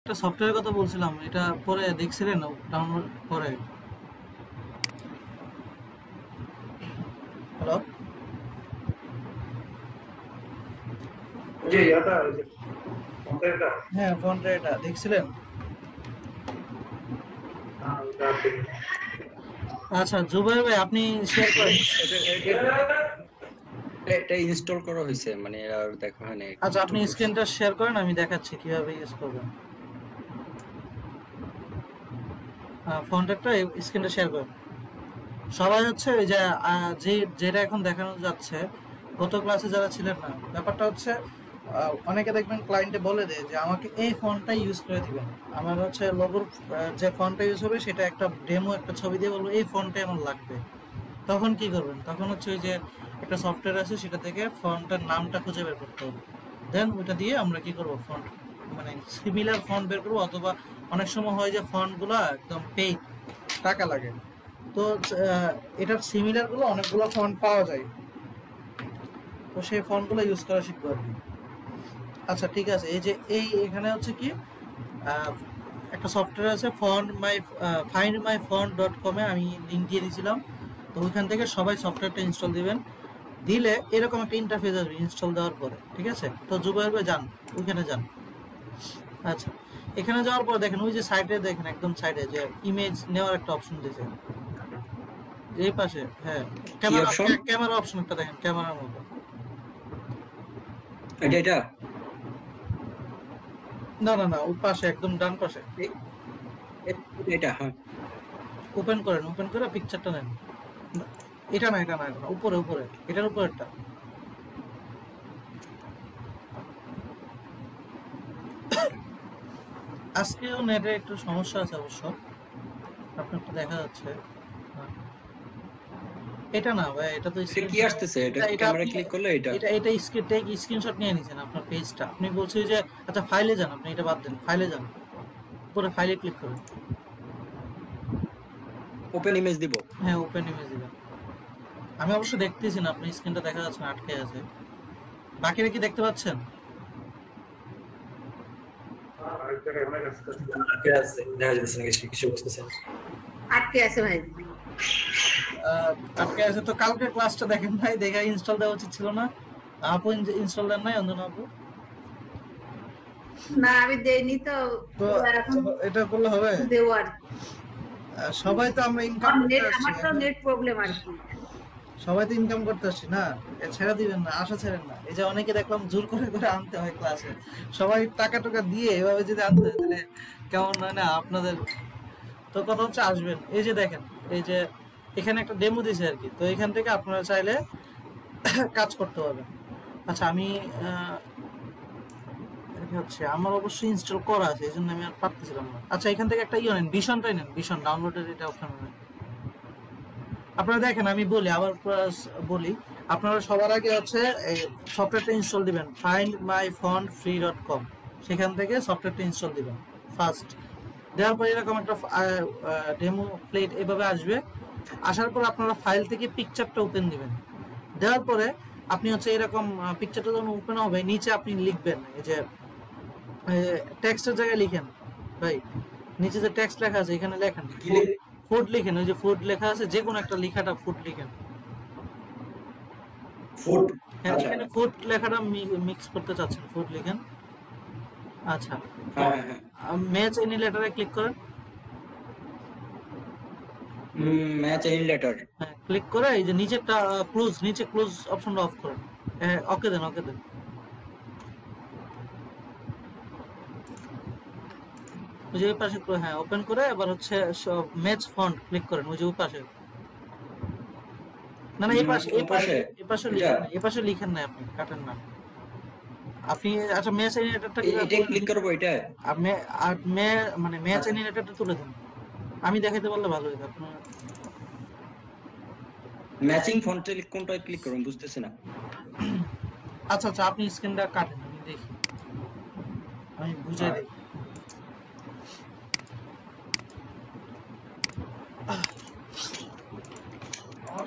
একটা সফটওয়্যারের কথা বলছিলাম, এটা পরে দেখছিলেন ডাউনলোড করে? হ্যালো? জি, এটা কম্পিউটার। হ্যাঁ, ফোনটা এটা দেখছিলেন? আচ্ছা জুবাইর ভাই, আপনি শেয়ার করেন। এটা ইনস্টল করা হয়েছে, মানে আর দেখা হয় না। আচ্ছা, আপনি ইনস্টল করছি। স্ক্রিনটা শেয়ার করেন, আমি দেখাচ্ছি কিভাবে ইউজ করবেন। ফোনটা স্ক্রিনটা শেয়ার করেন। সবাই হচ্ছে ওই যে যেটা এখন দেখানো যাচ্ছে, গত ক্লাসে যারা ছিলেন না, ব্যাপারটা হচ্ছে অনেকে দেখবেন ক্লায়েন্টে বলে দেয় যে আমাকে এই ফন্টটা ইউজ করে দিবেন। আমার হচ্ছে লোগোর যে ফন্টটা ইউজ হবে সেটা একটা ডেমো একটা ছবি দিয়ে বলবো এই ফন্টটাই আমার লাগবে। তখন কি করবেন? তখন হচ্ছে ওই যে একটা সফটওয়্যার আছে, সেটা থেকে ফন্টের নামটা খুঁজে বের করতে হবে। দেন ওইটা দিয়ে আমরা কি করব, ফন্ট মানে সিমিলার ফন্ট বের করবো। অথবা অনেক সময় হয় যে ফন্টগুলো একদম পেইড, টাকা লাগে। তো এটার সিমিলার গুলো অনেকগুলো ফন্ট পাওয়া যায়, তো সেই ফন্টগুলো ইউজ করা শিখবো আর কি। আচ্ছা ঠিক আছে, এই যে এখানে হচ্ছে কি আহ, একটা সফটওয়্যার আছে findmyfont.com এ আমি লিংক দিয়ে দিয়েছিলাম। তো ওইখান থেকে সবাই সফটওয়্যারটা ইনস্টল দিবেন। দিলে এরকম একটা ইন্টারফেস আসবে ইনস্টল দেওয়ার পরে, ঠিক আছে? তো জুবাইর ভাই যান, ওইখানে যান। আচ্ছা, এখানে যাওয়ার পর দেখেন ওই যে সাইডে, দেখেন একদম সাইডে যে ইমেজ নেওয়ার একটা অপশন দিয়েছে, এই পাশে। হ্যাঁ, কি ক্যামেরা অপশন? ক্যামেরা অপশন একটা দেখেন, ক্যামেরার মতো। এটা না না না, ওই পাশে একদম ডান পাশে। এটা হ্যাঁ। ওপেন করেন, ওপেন করে পিকচারটা নেন। না, এটা না, এটা না, এটা না, উপরে উপরে, এটার উপরেরটা। আজকেও নেটে একটু সমস্যা আছে অবশ্য, আপনারটা দেখা যাচ্ছে। হ্যাঁ। এটা না ভাই, এটা তো এটা কি আসতেছে? এটা এটা ক্যামেরা আপনি ক্লিক করলে এটা এটা স্ক্রিনশট নিয়ে নিছেন আপনার পেজটা। আপনি বলছেন যে আচ্ছা ফাইলে যান, আপনি এটা বাদ দেন, ফাইলে যান, উপরে ফাইলে ক্লিক করেন। ওপেন ইমেজ দিব। হ্যাঁ, ওপেন ইমেজ দিবেন। আমি অবশ্য দেখতেছি না, আপনার স্ক্রিনটা দেখা যাচ্ছে না, আটকে আছে। বাকিরা কি দেখতে পাচ্ছেন? আটকে আছে ভাই। আটকে আছে তো কালকের ক্লাসটা দেখেন ভাই, দেখে ইনস্টল দেওয়া উচিত ছিল না? আপু ইনস্টল দেন নাই অঞ্জনা আপু? না আমি দেইনি তো, তো এখন এটা করলে হবে? দেওয়ার সবাই তো আমরা ইনকাম করতে নেট, আসছি, আমার তো নেট প্রবলেম আর কি। সবাই তো ইনকাম করতে আসছি না, ছেড়ে দিবেন না, আশা ছেড়েন না। এই যে অনেকে দেখলাম জোর করে করে আনতে হয় ক্লাসে, সবাই টাকা টাকা দিয়ে এভাবে যদি আনতে হয় তাহলে কেমন হয় না আপনাদের? তো কথা হচ্ছে আসবেন, এই যে দেখেন, এই যে এখানে একটা ডেমো দিছে আর কি, তো এখান থেকে আপনারা চাইলে কাজ করতে পারবেন। আচ্ছা আমি এটা হচ্ছে আমার অবশ্যই ইনস্টল করা আছে, এই জন্য আমি আর পারতেছিলাম না। আচ্ছা এখান থেকে একটা নেন, ভীষণটাই নেন, ভীষণ ডাউনলোডের এটা অপশন নেন। আপনারা দেখেন, আমি বলি আবার বলি, আপনারা সবার আগে হচ্ছে এই সফটওয়্যারটা ইনস্টল দিবেন findmyfontfree.com, সেখান থেকে সফটওয়্যারটা ইনস্টল দিবেন ফার্স্ট। দেওয়ার পর এরকম একটা ডেমো প্লেট এভাবে আসবে। আসার পর আপনারা ফাইল থেকে পিকচারটা ওপেন দিবেন। দেওয়ার পরে আপনি হচ্ছে এরকম পিকচারটা যখন ওপেন হবে, নিচে আপনি লিখবেন এই যে টেক্সটের জায়গায় লিখেন ভাই, নিচে যে টেক্সট লেখা আছে এখানে লেখেন ফুড লিখেন, ওই যে ফুড লেখা আছে, যে কোনো একটা লেখাটা ফুড লিখেন। ফুড। হ্যাঁ, এখানে ফুড লেখাটা মিক্স করতে চাচ্ছেন, ফুড লিখেন। আচ্ছা, হ্যাঁ হ্যাঁ। ম্যাচ এনি লেটারে ক্লিক করেন। Match any letter. হ্যাঁ, ক্লিক করে এই যে নিচেরটা ক্লোজ, নিচে ক্লোজ অপশনটা অফ করেন। হ্যাঁ, ওকে দেন, ওকে দেন। ওই যে ওই পাশে, হ্যাঁ ওপেন করে এবার হচ্ছে ম্যাচ ফন্ট ক্লিক করেন, ওই যে ওই পাশে। না না, এই পাশে, এই পাশে, এই পাশে লিখেন না, এই পাশে লিখেন না, আপনি কাটেন না আপনি। আচ্ছা ম্যাচ এনিমেটরটা এটা ক্লিক করব এটা। আপনি আর মানে ম্যাচ এনিমেটরটা তুলে দেন, আমি দেখাতে পারলে ভালো হতো আপনার। ম্যাচিং ফন্টে কোনটা ক্লিক করব বুঝতেছি না। আচ্ছা আচ্ছা, আপনি স্ক্রিনটা কাটেন, আমি দেখি, আমি বুঝাই দিই।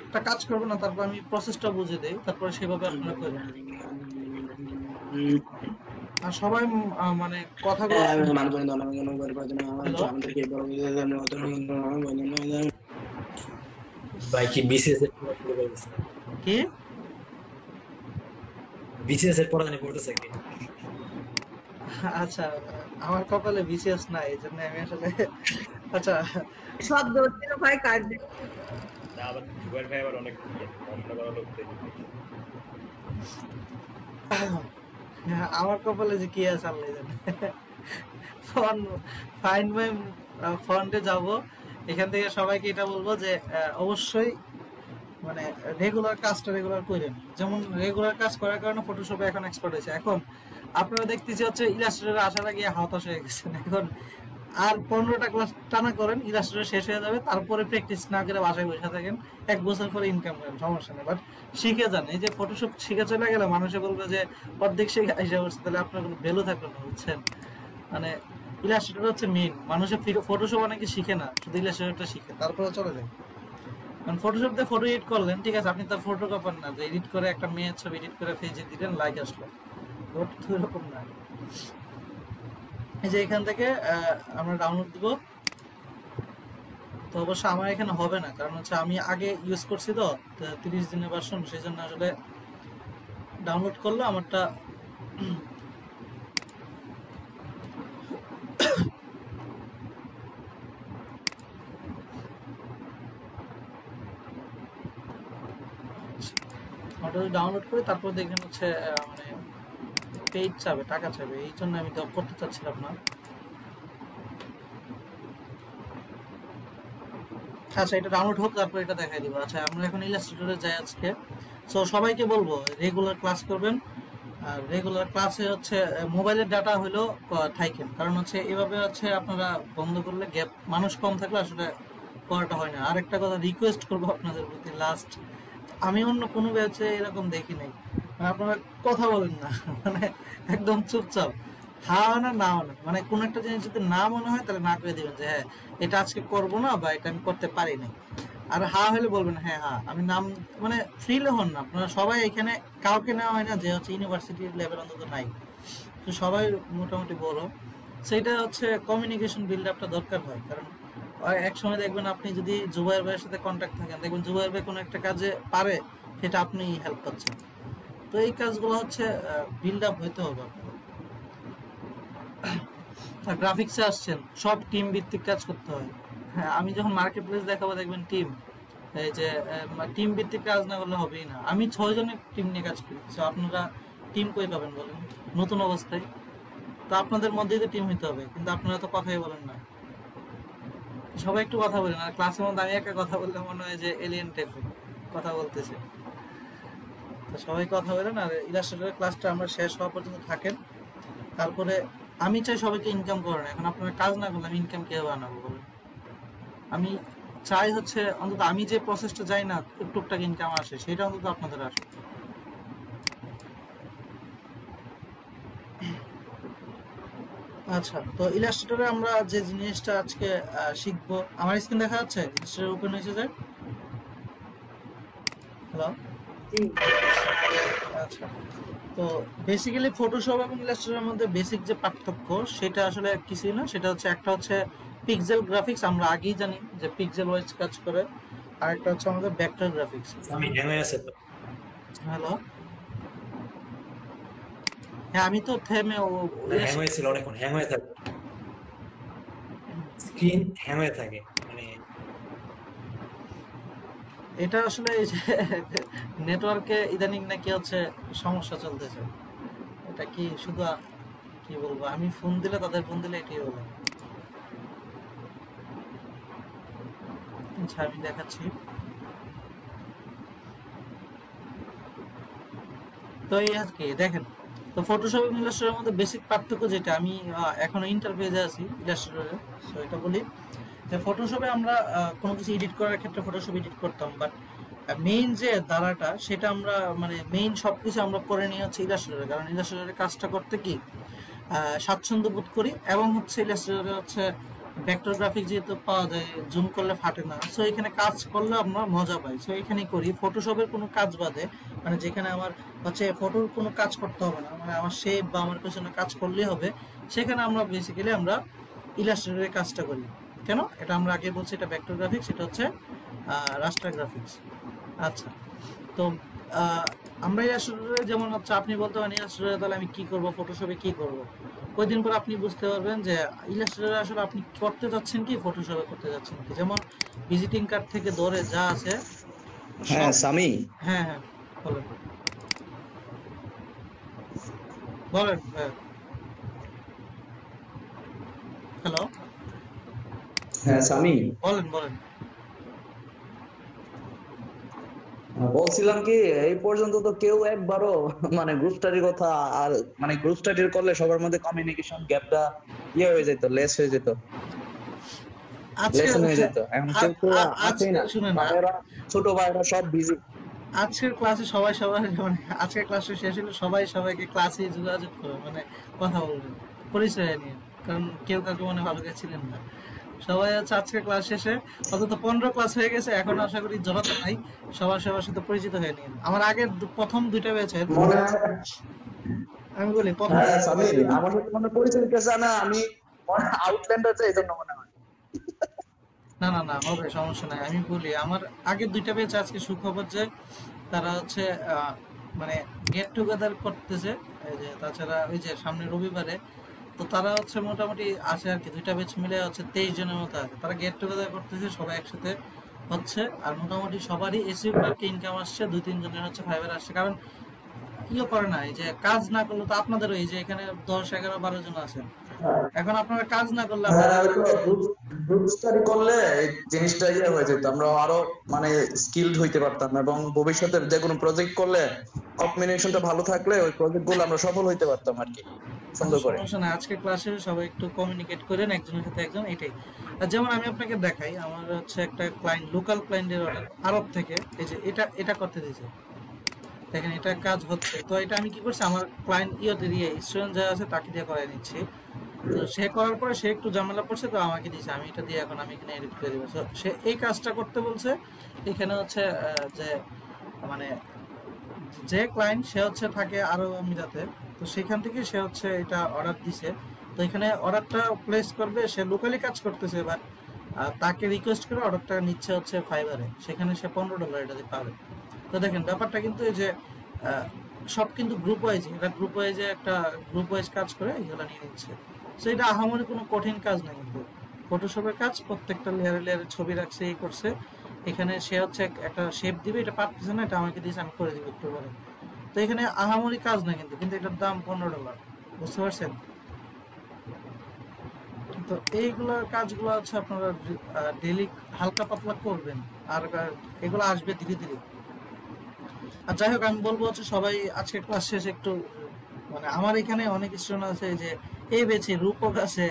একটা কাজ করবো না, তারপর আমি প্রসেসটা বুঝে দেই, তারপরে সেভাবে আপনারা করবেন। আর সবাই মানে কথাগুলো ভাই কি বিসিএস এর পড়া শুরু করে দিছে? কি বিসিএস এর পড়া জানি পড়তেছে কি? আচ্ছা, আমার কপালে বিসিএস নাই, এই জন্য আমি আসলে আচ্ছা সব দৌড়ছিল ভাই কাজ না আবার জুবাইর ভাই আবার অনেক পড়াশোনা করা লোক তো আমার কপালে যে কি আছে আল্লাহ জানে। ফোন ফাইন্ড মাই ফন্টে যাব, এখান থেকে সবাইকে এটা বলবো যে অবশ্যই মানে রেগুলার কাজটা রেগুলার করেন। যেমন রেগুলার কাজ করার কারণে ফটোশপে এখন এক্সপার্ট হয়েছে। এখন আপনারা দেখতেছি হচ্ছে ইলাস্ট্রেটরে আসার আগে হতাশ হয়ে গেছেন। এখন আর 15টা ক্লাস টানা করেন, ইলাস্ট্রেটর শেষ হয়ে যাবে, তারপরে প্র্যাকটিস না করে বাসায় বসে থাকেন, 1 বছর পরে ইনকাম করেন, সমস্যা নেই। বাট শিখে যান। এই যে ফটোশপ শিখে চলে গেলে মানুষে বলবে যে অর্ধেক শিখে এসে করছে, তাহলে আপনার কোনো ভ্যালু থাকবে না, বুঝছেন? মানে ইলাস্ট্রেটর হচ্ছে মেইন। মানুষের ফটোশপ অনেকে শিখে না, শুধু ইলাস্ট্রেটরটা শিখে তারপরে চলে যায়। কারণ ফটোশপ দিয়ে ফটো এডিট করলেন, ঠিক আছে, আপনি তার ফটো কপার না যে এডিট করে একটা মেয়ের ছবি এডিট করে ফেজে দিলেন, লাইক আসলো, ওটা তো এরকম না। এই যে এখান থেকে আমরা ডাউনলোড দিব। তো অবশ্য আমার এখানে হবে না, কারণ হচ্ছে আমি আগে ইউজ করছি তো 30 দিনের ভার্সন, সেই জন্য আসলে ডাউনলোড করলে আমারটা ডাউনলোড করে তারপর দেখেন হচ্ছে মানে পেজ চাবে, টাকা চাবে, এই জন্য আমি তো করতে চাচ্ছিলাম না। আচ্ছা, এটা ডাউনলোড হোক, তারপর এটা দেখাই দিব। আচ্ছা, আমরা এখন ইলাস্ট্রেটরে যাই আজকে। সো সবাইকে বলবো রেগুলার ক্লাস করবেন। আর রেগুলার ক্লাসে হচ্ছে মোবাইলের ডাটা হইলো থাকেন, কারণ হচ্ছে এভাবে হচ্ছে আপনারা বন্ধ করলে গ্যাপ, মানুষ কম থাকলে আসলে করাটা হয় না। আরেকটা কথা রিকোয়েস্ট করবো আপনাদের প্রতি, লাস্ট, আমি অন্য কোনো ব্যাচে এরকম দেখি নাই, মানে আপনারা কথা বলেন না, মানে একদম চুপচাপ, হা না না না, মানে কোন একটা জিনিস যদি না মনে হয় তাহলে না করে দিবেন যে হ্যাঁ এটা আজকে করব না, বা এটা আমি করতে পারি না। আর হা হলে বলবেন হ্যাঁ হ্যাঁ আমি নাম, মানে ফ্রিলে হন না আপনারা সবাই। এখানে কাউকে নেওয়া হয় না যে হচ্ছে ইউনিভার্সিটির লেভেল অন্তত নাই, তো সবাই মোটামুটি বড়। সেটা হচ্ছে কমিউনিকেশন বিল্ড আপটা দরকার হয়, কারণ এক সময় দেখবেন আপনি যদি জুবাইর ভাইয়ের সাথে কন্ট্যাক্ট থাকেন, দেখবেন জুবাইর ভাই কোনো একটা কাজে পারে, সেটা আপনি হেল্প করছেন। তো এই কাজগুলো হচ্ছে বিল্ড আপ হইতে হবে আপনার। আর গ্রাফিক্সে আসছেন, সব টিম ভিত্তিক কাজ করতে হয়। হ্যাঁ, আমি যখন মার্কেট প্লেস দেখাবো দেখবেন টিম, এই যে টিম ভিত্তিক কাজ না করলে হবেই না। আমি 6 জনের টিম নিয়ে কাজ করি, তো আপনারা টিম কই পাবেন বলেন নতুন অবস্থায়? তো আপনাদের মধ্যেই তো টিম হইতে হবে, কিন্তু আপনারা তো কথাই বলেন না। সবাই একটু কথা বলেন, আর ক্লাসের মধ্যে আমি একা কথা বললে মনে হয় যে এলিয়েন টাইপের কথা বলতেছে। তো সবাই কথা বলেন, আর ইলাস্ট্রেটরের ক্লাসটা আমরা শেষ হওয়া পর্যন্ত থাকেন। তারপরে আমি চাই সবাইকে ইনকাম করেন। এখন আপনারা কাজ না করলে আমি ইনকাম কিভাবে আনাবো বলেন? আমি চাই হচ্ছে অন্তত আমি যে প্রসেসটা যাই না টুকটাক ইনকাম আসে, সেটা অন্তত আপনাদের আসে। আচ্ছা, তো ইলাস্ট্রেটরে আমরা যে জিনিসটা আজকে শিখবো, আমার স্ক্রিন দেখা যাচ্ছে? ইলাস্ট্রেটর ওপেন হয়েছে যে, হ্যালো, আচ্ছা। তো বেসিক্যালি ফটোশপ এবং ইলাস্ট্রেটরের মধ্যে বেসিক যে পার্থক্য সেটা আসলে কিছুই না, সেটা হচ্ছে একটা হচ্ছে পিক্সেল গ্রাফিক্স, আমরা আগেই জানি যে পিক্সেল ওয়াইজ কাজ করে, আর একটা হচ্ছে আমাদের ভেক্টর গ্রাফিক্স। আমি হ্যাং হয়ে আছে তো। হ্যালো, হ্যাঁ আমি তো থেমে হ্যাং হয়েছিল, অনেকক্ষণ হ্যাং হয়ে থাকে, স্ক্রিন হ্যাং হয়ে থাকে। মানে এটা আসলে এই যে নেটওয়ার্কে ইদানিং নাকি হচ্ছে সমস্যা চলতেছে। এটা কি শুধু কি বলবো, আমি ফোন দিলে তাদের ফোন দিলে এটাই বলে। আচ্ছা, আমি দেখাচ্ছি। তো এই আর কি দেখেন, তো ফটোশপ এবং ইলাস্ট্রেটরের মধ্যে বেসিক পার্থক্য যেটা, আমি এখনো ইন্টারফেসে আছি ইলাস্ট্রেটরে, সো এটা বলি যে ফটোশপে আমরা কোনো কিছু এডিট করার ক্ষেত্রে ফটোশপ এডিট করতাম, বাট মেইন যে ধারাটা সেটা আমরা মানে মেইন সবকিছু আমরা করে নিয়ে হচ্ছে ইলাস্ট্রেটরে, কারণ ইলাস্ট্রেটরের কাজটা করতে কি স্বাচ্ছন্দ্য বোধ করি, এবং হচ্ছে ইলাস্ট্রেটরে হচ্ছে ভেক্টর গ্রাফিক যেহেতু পাওয়া যায়, জুম করলে ফাটে না, সো এখানে কাজ করলে আমরা মজা পাই। সো এখানেই করি ফটোশপের কোনো কাজ বাদে, মানে যেখানে আমার হচ্ছে ফটোর কোনো কাজ করতে হবে না, মানে আমার শেপ বা আমার পেছনে কাজ করলেই হবে, সেখানে আমরা বেসিক্যালি আমরা ইলাস্ট্রেটরের কাজটা করি। কেন এটা আমরা আগে বলছি, এটা ভেক্টর গ্রাফিক্স, এটা হচ্ছে রাস্টার গ্রাফিক্স। আচ্ছা, তো আমরা ইলাস্ট্রেটরে যেমন হচ্ছে আপনি বলতে পারেন ইলাস্ট্রেটরে তাহলে আমি কি করব, ফটোশপে কি করব, কয়েকদিন পর আপনি বুঝতে পারবেন যে ইলাস্ট্রেটরে আসলে আপনি করতে যাচ্ছেন কি, ফটোশপে করতে যাচ্ছেন কি। যেমন ভিজিটিং কার্ড থেকে ধরে যা আছে হ্যাঁ সব। সামি, হ্যাঁ হ্যাঁ বলেন বলেন। হ্যাঁ হ্যালো, হ্যাঁ সামি, বলেন বলেন। বলছিলাম কি এই পর্যন্ত তো কেউ একবারও মানে গ্রুপ স্টাডির কথা, আর মানে গ্রুপ স্টাডির করলে সবার মধ্যে কমিউনিকেশন গ্যাপটা ইয়ে হয়ে যেত, লেস হয়ে যেত, আজকে লেসন হয়ে যেত। এখন কেউ তো আছেই না, শুনে না, ভাইয়েরা ছোট ভাইয়েরা সব বিজি। আজকের ক্লাসে সবাই সবাই মানে আজকের ক্লাসে শেষ হলে সবাই সবাইকে ক্লাসে যোগাযোগ করে মানে কথা বলবেন পরিচয় নিয়ে, কারণ কেউ কাউকে মনে ভালো করে ছিলেন না। সবাই হচ্ছে আজকের ক্লাস শেষে অন্তত 15 ক্লাস হয়ে গেছে, এখন আশা করি জড়তা নাই, সবার সবার সাথে পরিচিত হয়ে নিন। আমার আগের প্রথম দুইটা ব্যাচের মনে হয় আমি বলি প্রথম, হ্যাঁ সামি, আমার সাথে মনে পরিচয় দিতে চায় না, আমি আউটল্যান্ডার চাই, এই জন্য মনে হয়। না না না হবে, সমস্যা নাই। আমি বলি আমার আগের দুইটা ব্যাচ আজকে সুখবর যে তারা হচ্ছে মানে গেট টুগেদার করতেছে, এই যে তাছাড়া ওই যে সামনে রবিবারে, তো তারা হচ্ছে মোটামুটি আছে আর কি, দুইটা ব্যাচ মিলে হচ্ছে 23 জনের মতো আছে, তারা গেট টুগেদার করতেছে, সবাই একসাথে হচ্ছে। আর মোটামুটি সবারই এসিও ক্লার্কে ইনকাম আসছে, 2-3 জনের হচ্ছে ফাইবার আসছে, কারণ ইয়ে করে না, এই যে কাজ না করলে তো আপনাদেরও এই যে এখানে 10, 11, 12 জন আছে, এখন আপনারা কাজ না করলে হ্যাঁ ওই তো গ্রুপ স্টাডি করলে এই জিনিসটা ইয়ে হয়ে যেত, আমরা আরো মানে স্কিলড হইতে পারতাম, এবং ভবিষ্যতে যে কোনো প্রজেক্ট করলে কমিউনিকেশনটা ভালো থাকলে ওই প্রজেক্ট গুলো আমরা সফল হইতে পারতাম আর কি, সুন্দর করে। সমস্যা নাই, আজকে ক্লাসে সবাই একটু কমিউনিকেট করেন একজনের সাথে একজন, এটাই। আর যেমন আমি আপনাকে দেখাই, আমার হচ্ছে একটা ক্লায়েন্ট, লোকাল ক্লায়েন্টের অর্ডার আরব থেকে, এই যে এটা এটা করতে দিয়েছে, দেখেন এটা কাজ হচ্ছে। তো এটা আমি কি করছি, আমার ক্লায়েন্ট ইয়েতে দিয়ে স্টুডেন্ট যা আছে তাকে দিয়ে করাই নিচ্ছি। তো সে করার পরে সে একটু ঝামেলা পড়ছে, তো আমাকে দিয়েছে, আমি এটা দিয়ে এখন আমি এখানে এডিট করে দিব। তো সে এই কাজটা করতে বলছে। এখানে হচ্ছে যে মানে যে ক্লায়েন্ট সে হচ্ছে থাকে আরব আমিরাতে, তো সেখান থেকে সে হচ্ছে এটা অর্ডার দিছে। তো এখানে অর্ডারটা প্লেস করবে, সে লোকালি কাজ করতেছে, বাট তাকে রিকোয়েস্ট করে অর্ডারটা নিচ্ছে হচ্ছে ফাইবারে, সেখানে সে $15 এটা দিয়ে পাবে। তো দেখেন ব্যাপারটা কিন্তু এই যে সব কিন্তু গ্রুপ ওয়াইজ, এটা গ্রুপ ওয়াইজে একটা গ্রুপ ওয়াইজ কাজ করে এগুলো নিয়ে নিচ্ছে। সো এটা আহামরি কোনো কঠিন কাজ না, কিন্তু ফটোশপের কাজ, প্রত্যেকটা লেয়ারে লেয়ারে ছবি রাখছে, এই করছে। এখানে সে হচ্ছে একটা শেপ দিবে, এটা পারতেছে না, এটা আমাকে দিয়েছে, আমি করে দিব একটু পরে। তো এখানে আহামরি কাজ না, কিন্তু কিন্তু এটার দাম $15, বুঝতে পারছেন? তো এইগুলোর কাজগুলো হচ্ছে আপনারা ডেইলি হালকা পাতলা করবেন, আর এগুলো আসবে ধীরে ধীরে। আর যাই হোক, আমি বলবো হচ্ছে সবাই আজকে ক্লাস শেষে একটু মানে আমার এখানে অনেক স্টুডেন্ট আছে যে এই বেছে রূপক আছে,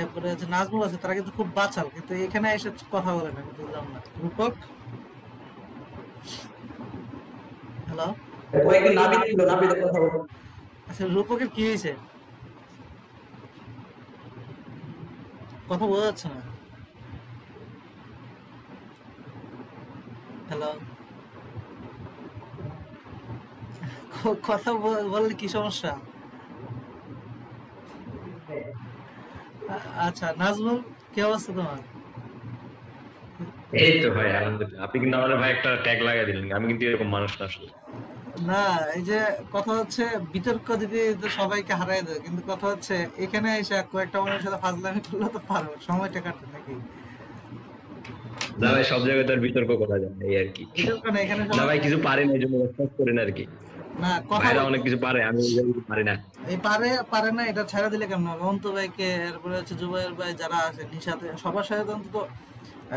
এরপরে হচ্ছে নাজমুল আছে, তারা কিন্তু খুব বাচাল, কিন্তু এখানে এসে কথা বলে না, আমি বুঝলাম না। রূপক, হ্যালো, কয়েকদিন নাবিদ ছিল, নাবিদের কথা বলবো। আচ্ছা রূপকের কি হয়েছে, কথা বোঝা যাচ্ছে না। হ্যালো, কথা বললে কি সমস্যা? আচ্ছা নাজমুল, কি অবস্থা তোমার? এই তো ভাই আলহামদুলিল্লাহ। আপনি কিন্তু আমাদের ভাই একটা ট্যাগ লাগাই দিলেন, আমি কিন্তু এরকম মানুষ না আসলে। না, এই যে কথা হচ্ছে বিতর্ক দিতে দিতে সবাইকে হারাই দেয়, কিন্তু কথা হচ্ছে এখানে এসে কয়েকটা মানুষের সাথে ফাজলামি করলে তো পারো, সময়টা কাটে নাকি? না ভাই, সব জায়গায় তো আর বিতর্ক করা যায় না, এই আর কি। বিতর্ক না, এখানে না ভাই, কিছু পারে না, এই জন্য রেসপন্স করেন আর কি। না কথা ভাইরা অনেক কিছু পারে, আমি এই জায়গায় কিছু পারি না। এই পারে পারে না, এটা ছেড়ে দিলে কেমন হবে? অন্ত ভাইকে, এরপরে হচ্ছে জুবাইর ভাই, যারা আছে নিশাতে, সবার সাথে তো অন্তত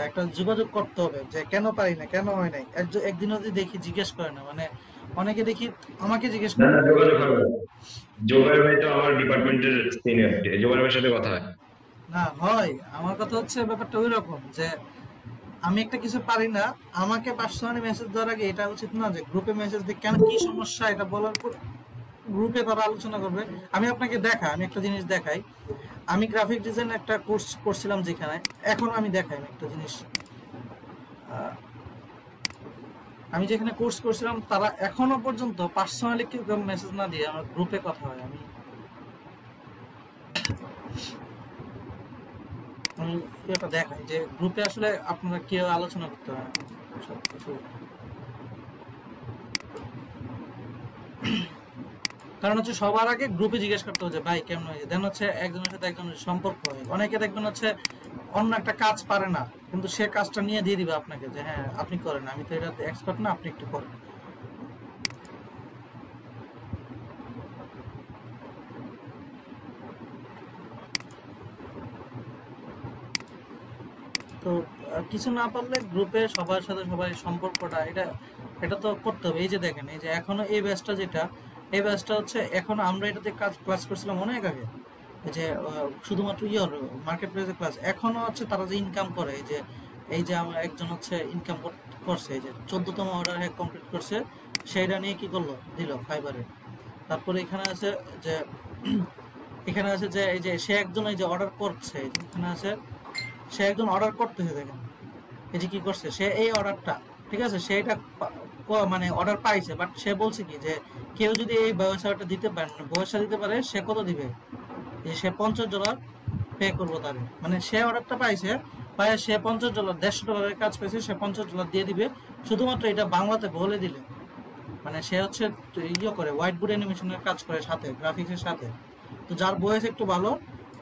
একটা যোগাযোগ করতে হবে যে কেন পারি না, কেন হয় নাই। একদিন যদি দেখি জিজ্ঞেস করে না, মানে অনেকে দেখি আমাকে জিজ্ঞেস না করে। না, যোগাযোগ হবে। জোবাইর ভাই তো আমার ডিপার্টমেন্টের সিনিয়র, জোবাইর ভাইয়ের সাথে কথা হয়। না হয়, আমার কথা হচ্ছে ব্যাপারটা ওই রকম যে আমি একটা কিছু পারি না, আমাকে পার্সোনালি মেসেজ দেওয়ার আগে এটা উচিত না যে গ্রুপে মেসেজ দিয়ে কেন কি সমস্যা এটা বলার পর গ্রুপে তারা আলোচনা করবে। আমি আপনাকে আমি একটা জিনিস দেখাই, আমি গ্রাফিক ডিজাইন একটা কোর্স করছিলাম যেখানে, এখন আমি দেখাই একটা জিনিস, আমি যেখানে কোর্স করছিলাম তারা এখনো পর্যন্ত পার্সোনালি কেউ মেসেজ না দিয়ে আমার গ্রুপে কথা হয়। আমি এটা দেখাই যে গ্রুপে আসলে আপনারা কেউ আলোচনা করতে হয় সবকিছু। কারণ হচ্ছে সবার আগে গ্রুপে জিজ্ঞেস করতে হচ্ছে ভাই কেমন হয়েছে, দেন হচ্ছে একজনের সাথে একজনের সম্পর্ক হয়। অনেকে দেখবেন হচ্ছে অন্য একটা কাজ পারে না, কিন্তু সে কাজটা নিয়ে দিয়ে দিবে আপনাকে যে হ্যাঁ আপনি করেন, আমি তো এটাতে এক্সপার্ট না, আপনি একটু করেন। তো কিছু না পারলে গ্রুপে সবার সাথে সবাই সম্পর্কটা এটা তো করতে হবে। এই যে দেখেন, এই যে এখনো এই ব্যাচটা যেটা, এই ব্যাচটা হচ্ছে এখনো আমরা এটাতে ক্লাস করছিলাম অনেক আগে, যে শুধুমাত্র মার্কেট প্লেসে ক্লাস। এখনো হচ্ছে তারা যে ইনকাম করে, এই যে আমার একজন হচ্ছে ইনকাম করছে, এই যে 14তম অর্ডার কমপ্লিট করছে, সেইটা নিয়ে কি করলো, দিল ফাইবারে। তারপরে এখানে আছে যে এই যে সে একজন এই যে অর্ডার করছে, এখানে আছে সে একজন অর্ডার করতেছে, দেখেন এই যে কি করছে সে এই অর্ডারটা, ঠিক আছে, সেটা মানে অর্ডার পাইছে, বাট সে বলছে কি যে কেউ যদি এই ব্যবসাটা দিতে পারে, ব্যবসা দিতে পারে, সে কত দিবে, যে সে $50 পে করবো তারে, মানে সে অর্ডারটা পাইছে, পায় সে $50, $150 কাজ পেয়েছে, সে $50 দিয়ে দিবে, শুধুমাত্র এটা বাংলাতে বলে দিলে। মানে সে হচ্ছে করে হোয়াইট বোর্ড অ্যানিমেশনের কাজ করে সাথে, গ্রাফিক্সের সাথে। তো যার বয়স একটু ভালো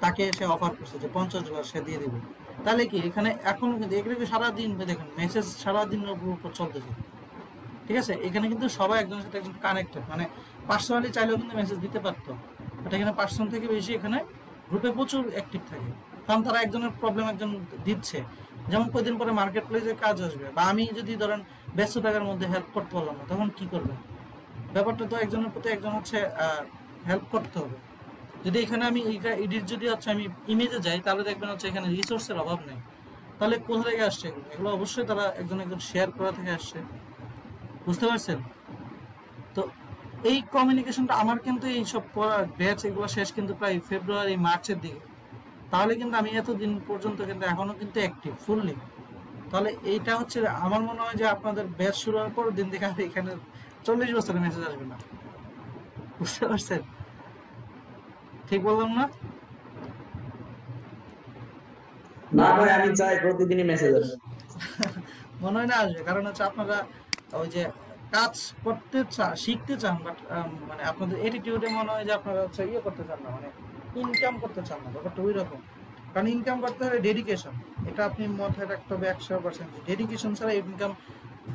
তাকে সে অফার করছে যে $50 সে দিয়ে দিবে। তাহলে কি এখানে এখন কিন্তু এগুলো সারাদিন দেখেন মেসেজ সারাদিনের উপর চলতেছে, ঠিক আছে। এখানে কিন্তু সবাই একজনের সাথে একজন কানেক্টেড, মানে পার্সোনালি চাইলেও কিন্তু মেসেজ দিতে পারতো, বাট এখানে পার্সোনাল থেকে বেশি এখানে গ্রুপে প্রচুর অ্যাক্টিভ থাকে, কারণ তারা একজনের প্রবলেম একজন দিচ্ছে। যেমন কয়েকদিন পরে মার্কেট প্লেসে কাজ আসবে, বা আমি যদি ধরেন ব্যস্ত টাকার মধ্যে হেল্প করতে পারলাম না, তখন কি করবেন? ব্যাপারটা তো একজনের প্রতি একজন হচ্ছে হেল্প করতে হবে। যদি এখানে আমি এডিট যদি হচ্ছে আমি ইমেজে যাই, তাহলে দেখবেন হচ্ছে এখানে রিসোর্সের অভাব নেই। তাহলে কোথা থেকে আসছে এগুলো? অবশ্যই তারা একজন শেয়ার করা থেকে আসছে, বুঝতে পারছেন? তো এই কমিউনিকেশনটা আমার কিন্তু এই সব ব্যাচ এগুলো শেষ কিন্তু প্রায় ফেব্রুয়ারি মার্চের দিকে, তাহলে কিন্তু আমি এতদিন পর্যন্ত কিন্তু এখনো কিন্তু অ্যাক্টিভ ফুললি। তাহলে এইটা হচ্ছে আমার মনে হয় যে আপনাদের ব্যাচ শুরু হওয়ার পর দিন থেকে এখানে 40 বছরের মেসেজ আসবে না, বুঝতে পারছেন? ঠিক বললাম না? না ভাই, আমি চাই প্রতিদিনই মেসেজ আসে। মনে হয় না আসবে, কারণ হচ্ছে আপনারা ওই যে কাজ করতে শিখতে চান, বাট মানে আপনাদের অ্যাটিটিউডে মনে হয় যে আপনারা হচ্ছে করতে চান না, মানে ইনকাম করতে চান না। ব্যাপারটা ওই রকম, কারণ ইনকাম করতে হলে ডেডিকেশন, এটা আপনি মাথায় রাখতে হবে 100%। ডেডিকেশন ছাড়া ইনকাম,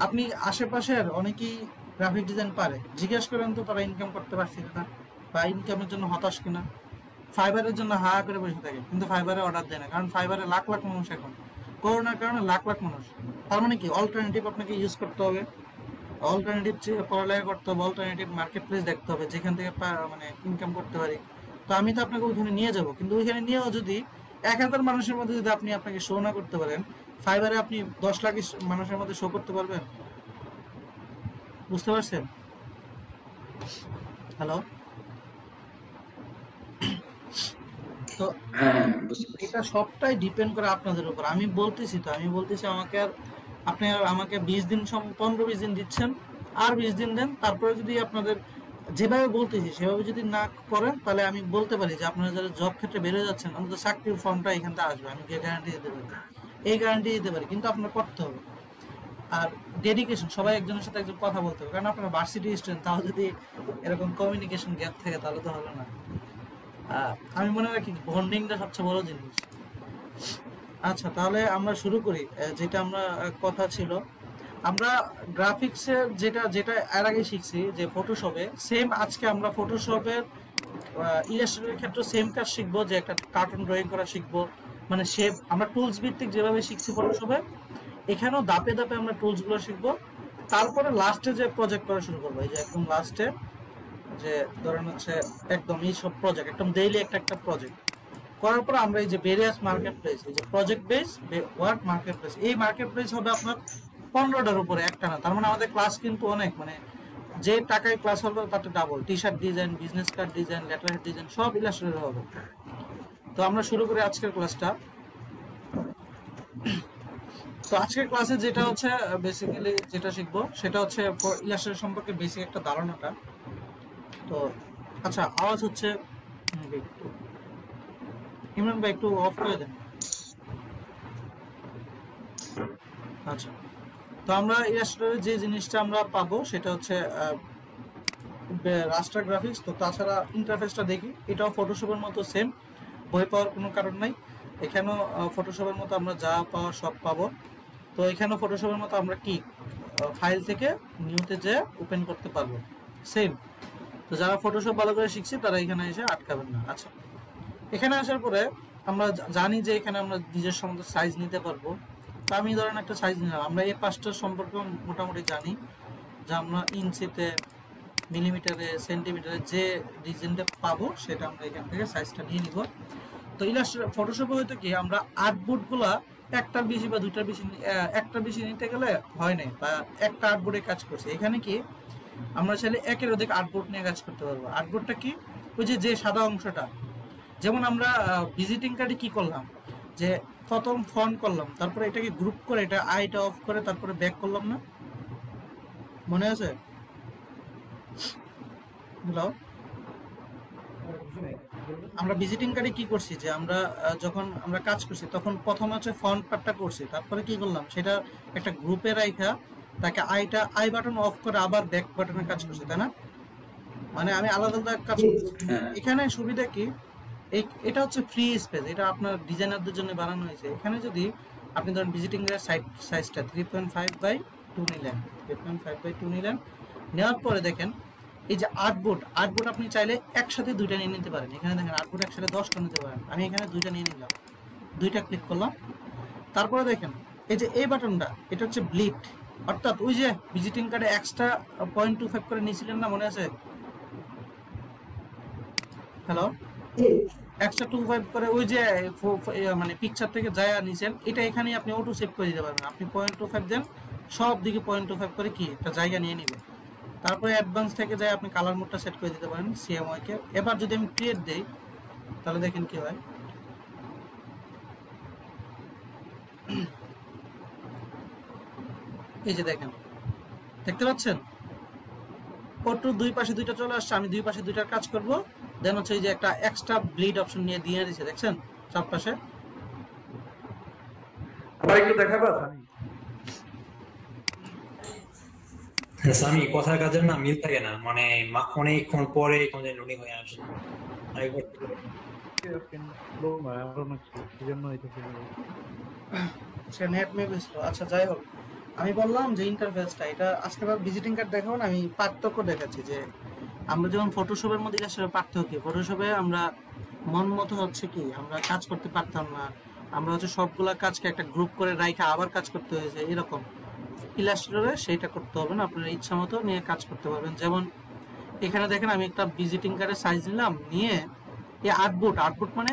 আপনি আশেপাশের অনেকেই গ্রাফিক ডিজাইন পারে, জিজ্ঞেস করেন তো তারা ইনকাম করতে পারছে কিনা, বা ইনকামের জন্য হতাশ কিনা। ফাইবারের জন্য হা করে বসে থাকে, কিন্তু ফাইবারে অর্ডার দেয় না, কারণ ফাইবারে লাখ লাখ মানুষ, এখন করোনার কারণে লাখ লাখ মানুষ। তার মানে কি অল্টারনেটিভ আপনাকে ইউজ করতে হবে, অল্টারনেটিভ পড়ালেখা করতে হবে, অল্টারনেটিভ মার্কেট প্লেস দেখতে হবে যেখান থেকে মানে ইনকাম করতে পারি। তো আমি তো আপনাকে ওইখানে নিয়ে যাব, কিন্তু ওইখানে নিয়েও যদি 1000 মানুষের মধ্যে যদি আপনি আপনাকে শো না করতে পারেন, ফাইবারে আপনি 10 লাখ মানুষের মধ্যে শো করতে পারবেন? বুঝতে পারছেন? হ্যালো? তো এটা সবটাই ডিপেন্ড করে আপনাদের উপর। আমি বলতেছি আপনি আমাকে 20 দিন 15-20 দিন দিচ্ছেন, আর 20 দিন দেন, তারপরে যদি আপনাদের যেভাবে বলতেছি সেভাবে যদি না করেন, তাহলে আমি বলতে পারি যে আপনারা যারা জব ক্ষেত্রে বেরোয় যাচ্ছেন, অন্তত চাকরির ফর্মটা এখান থেকে আসবে, আমি গ্যারান্টি দিতে পারি, এই গ্যারান্টি দিতে পারি। কিন্তু আপনার করতে হবে, আর ডেডিকেশন, সবাই একজনের সাথে একজন কথা বলতে হবে, কারণ আপনারা ভার্সিটি স্টুডেন্ট, তাও যদি এরকম কমিউনিকেশন গ্যাপ থাকে তাহলে তো হবে না। আমি মনে রাখি বন্ডিংটা সবচেয়ে বড় জিনিস। আচ্ছা, তাহলে আমরা শুরু করি। যেটা আমরা কথা ছিল, আমরা গ্রাফিক্সের যেটা এর আগে শিখছি যে ফটোশপে, সেম আজকে আমরা ফটোশপের ইলাস্ট্রেটরের ক্ষেত্রে সেম কাজ শিখবো, যে একটা কার্টুন ড্রয়িং করা শিখবো, মানে শেপ। আমরা টুলস ভিত্তিক যেভাবে শিখছি ফটোশপে, এখানেও ধাপে ধাপে আমরা টুলসগুলো শিখবো। তারপরে লাস্টে যে প্রজেক্ট করা শুরু করবো, এই যে একদম লাস্টে, যে ধরেন হচ্ছে একদম এই সব প্রজেক্ট একদম ডেইলি একটা প্রজেক্ট করার পর আমরা এই যে ভেরিয়াস মার্কেট প্লেস, এই যে project base work market place, এই মার্কেট প্লেস হবে আপনার 15টার উপরে একটা না। তার মানে আমাদের ক্লাস কিন্তু অনেক, মানে যে টাকায় ক্লাস হবে তাতে double. T shirt design, business card design, letter head design, সব ইলাস্ট্রেটর হবে। তো আমরা শুরু করি আজকের ক্লাসটা। তো আজকের ক্লাসে যেটা হচ্ছে বেসিক্যালি যেটা শিখবো সেটা হচ্ছে ইলাস্ট্রেটর সম্পর্কে বেসিক একটা ধারণাটা। তো আচ্ছা, আওয়াজ হচ্ছে একটু ইমরান ভাই একটু অফ করে দেন। আচ্ছা, তো আমরা ইলাস্ট্রেটরে যে জিনিসটা আমরা পাবো সেটা হচ্ছে রাস্টার গ্রাফিক্স। তো তাছাড়া ইন্টারফেসটা দেখি, এটাও ফটোশপের মতো সেম, বই পাওয়ার কোনো কারণ নাই। এখানেও ফটোশপের মতো আমরা যা পাওয়া সব পাবো। তো এখানেও ফটোশপের মতো আমরা কি ফাইল থেকে নিউতে যে ওপেন করতে পারবো, সেম। তো যারা ফটোশপ ভালো করে শিখছি তারা এখানে এসে আটকাবেন না। আচ্ছা, এখানে আসার পরে আমরা জানি যে এখানে আমরা নিজস্ব মতো সাইজ নিতে পারবো। তো আমি ধরেন একটা সাইজ নিলাম। আমরা এই পাঁচটার সম্পর্কে মোটামুটি জানি যে আমরা ইঞ্চিতে, মিলিমিটারে, সেন্টিমিটারে যে রিজনটা পাবো সেটা আমরা এখান থেকে সাইজটা নিয়ে নিব। তো ইলাস্ট্রেটর ফটোশপে হয়তো কি আমরা আর্টবোর্ডগুলা একটার বেশি বা দুইটার বেশি, একটার বেশি নিতে গেলে হয় না, বা একটা আর্টবোর্ডে কাজ করছে। এখানে কি আমরা চাইলে একের অধিক আর্টবোর্ড নিয়ে কাজ করতে পারবো। আর্টবোর্ডটা কি, ওই যে সাদা অংশটা। যেমন আমরা ভিজিটিং কার্ডে কি করলাম, যে প্রথম ফন্ট করলাম, তারপরে এটাকে গ্রুপ করে এটা আইটা অফ করে তারপরে ব্যাক করলাম না, মনে আছে? হ্যালো, আমরা ভিজিটিং কার্ডে কি করছি, যে আমরা যখন আমরা কাজ করছি তখন প্রথম হচ্ছে ফন্ট পার্টটা করছি, তারপরে কি করলাম সেটা একটা গ্রুপে রাখা তাকে আই বাটন অফ করে আবার ব্যাক বাটনে কাজ করছি, তাই না? মানে আমি আলাদা আলাদা কাজ করছি। এখানে সুবিধা কি, এটা হচ্ছে ফ্রি স্পেস, এটা আপনার ডিজাইনারদের জন্য বানানো হয়েছে। এখানে যদি আপনি ধরেন ভিজিটিং এর সাইজটা 3.5/2 নিলেন, 3.5/2 নিলেন, নেওয়ার পরে দেখেন এই যে আর্টবোর্ড আপনি চাইলে একসাথে দুইটা নিয়ে নিতে পারেন। এখানে দেখেন আর্টবোর্ড একসাথে 10টা নিতে পারেন। আমি এখানে দুইটা নিয়ে নিলাম, দুইটা ক্লিক করলাম। তারপরে দেখেন এই যে এই বাটনটা, এটা হচ্ছে ব্লিড, অর্থাৎ ওই যে ভিজিটিং কার্ডে এক্সট্রা 0.25 করে নিয়েছিলেন না, মনে আছে? হ্যালো, এক্সট্রা 25 করে ওই যে মানে পিকচার থেকে যায় নিছেন, এটা এখানে আপনি অটো সেভ করে দিতে পারবেন। আপনি 0.25 দেন, সব দিকে 0.25 করে কি একটা জায়গা নিয়ে নেবে। তারপরে অ্যাডভান্স থেকে যায় আপনি কালার মোডটা সেট করে দিতে পারেন সিএমওয়াই কে। এবার যদি আমি ক্রিয়েট দেই তাহলে দেখেন কি হয়। এই যে দেখেন, দেখতে পাচ্ছেন অটো দুই পাশে দুইটা চলে আসছে। আমি দুই পাশে দুইটার কাজ করব, দেন হচ্ছে এই যে একটা এক্সট্রা ব্লিড অপশন নিয়ে দিয়ে দিয়েছে, দেখছেন চারপাশে। আবার একটু দেখাবা সানি? সামি কথার কাজের না মিল থাকে না, মানে অনেকক্ষণ পরে লোডিং হয়ে আসে। আরেকবার আচ্ছা, নেট মেবি স্লো। আচ্ছা, যাই হোক, আমি বললাম যে ইন্টারফেসটা, এটা আজকে ভিজিটিং কার্ড দেখাবো না, আমি পার্থক্য দেখাচ্ছি। যে আমরা যেমন ফটোশপের মধ্যে আসলে পার্থক্য, ফটোশপে আমরা মন মতো হচ্ছে কি আমরা কাজ করতে পারতাম না, আমরা হচ্ছে সবগুলা কাজকে একটা গ্রুপ করে রাইখা আবার কাজ করতে হয়েছে, এরকম। ইলাস্ট্রেটরে সেইটা করতে হবে না, আপনারা ইচ্ছা মতো নিয়ে কাজ করতে পারবেন। যেমন এখানে দেখেন আমি একটা ভিজিটিং কার্ডের সাইজ নিলাম, নিয়ে এই আর্টবোর্ড মানে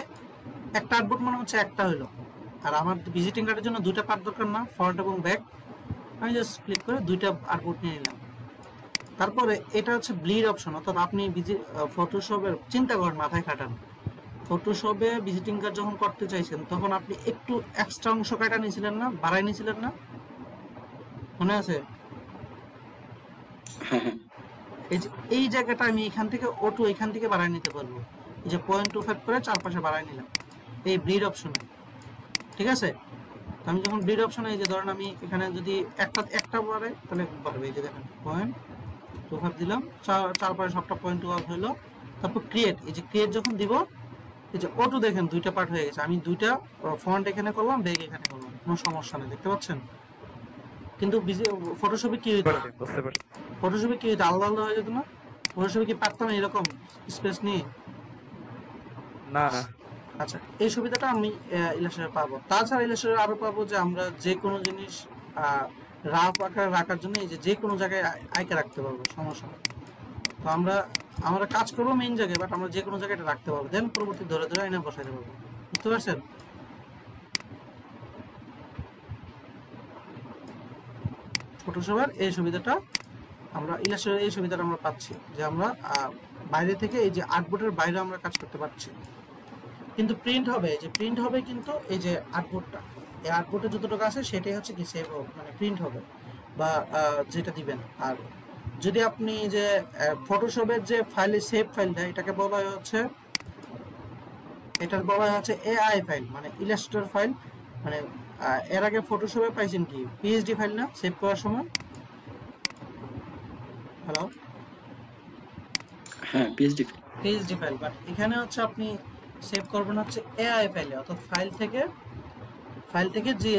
একটা আর্টবোর্ড মানে হচ্ছে একটা হলো, আর আমার ভিজিটিং কার্ডের জন্য দুইটা পার্ট দরকার না, ফ্রন্ট এবং ব্যাক। আমি জাস্ট ক্লিক করে দুইটা আর্টবোর্ড নিয়ে নিলাম। তারপরে এটা হচ্ছে ব্লিড অপশন, অর্থাৎ আপনি ফটোশপের চিন্তা করেন, মাথায় খাটান। ফটোশপে ভিজিটিং কার্ড যখন করতে চাইছেন তখন আপনি একটু এক্সট্রা অংশ কাটা নিয়েছিলেন না, বাড়াই নিয়েছিলেন না, মনে আছে? এই জায়গাটা আমি এখান থেকে অটো এখান থেকে বাড়াই নিতে পারবো। এই যে 0.25 করে চারপাশে বাড়াই নিলাম এই ব্লিড অপশনে, ঠিক আছে? আমি যখন ব্লিড অপশনে, এই যে ধরেন আমি এখানে যদি একটা বাড়াই তাহলে বাড়বে। এই যে দেখেন 0.25 দিলাম, চারপাশে সবটা 0.25 হলো। তারপর ক্রিয়েট, এই যে ক্রিয়েট যখন দিব, এই যে অটো দেখেন দুইটা পার্ট হয়ে গেছে। আমি দুইটা ফন্ট এখানে করলাম, ব্যাক এখানে করলাম, কোনো সমস্যা নেই, দেখতে পাচ্ছেন? কিন্তু ফটোশপে কি হইতো, ফটোশপে কি হইতো, আলাদা আলাদা হয়ে যেত না? ফটোশপে কি পারতাম এরকম স্পেস নিয়ে? না। আচ্ছা, এই সুবিধাটা আমি ইলাস্ট্রেটরে পাবো। তাছাড়া ইলাস্ট্রেটরে আরো পাবো যে আমরা যে কোনো জিনিস রাফ আকারে রাখার জন্য এই যে কোনো জায়গায় আইকে রাখতে পারবো, সমস্যা নেই। তো আমরা কাজ করবো মেইন জায়গায়, বাট আমরা যে কোনো জায়গায় এটা রাখতে পারবো, দেন পরবর্তী ধরে ধরে এনে বসাইতে পারবো। বুঝতে পারছেন? ফটোশপের এই সুবিধাটা আমরা ইলাস্ট্রেটরের এই সুবিধাটা আমরা পাচ্ছি, যে আমরা বাইরে থেকে এই যে আর্টবোর্ডের বাইরে আমরা কাজ করতে পারছি। কিন্তু প্রিন্ট হবে, এই যে প্রিন্ট হবে কিন্তু এই যে আর্টবোর্ডটা, এই আর্টবোর্ডে যতটুকু আছে সেটাই হচ্ছে কি সেভ হবে, মানে প্রিন্ট হবে বা যেটা দিবেন। আর যদি আপনি যে ফটোশপের যে ফাইলে সেভ ফাইলটা, এটাকে বলা হয় হচ্ছে, এটার বলা হয় হচ্ছে এআই ফাইল, মানে ইলাস্ট্রেটর ফাইল। মানে এর আগে ফটোশপে পাইছেন কি পিএইচডি ফাইল না সেভ করার সময়? হ্যালো, হ্যাঁ পিএইচডি। পিএইচডি ফাইল, বাট এখানে হচ্ছে আপনি সেভ করবেন হচ্ছে এআই ফাইলে, অর্থাৎ ফাইল থেকে যে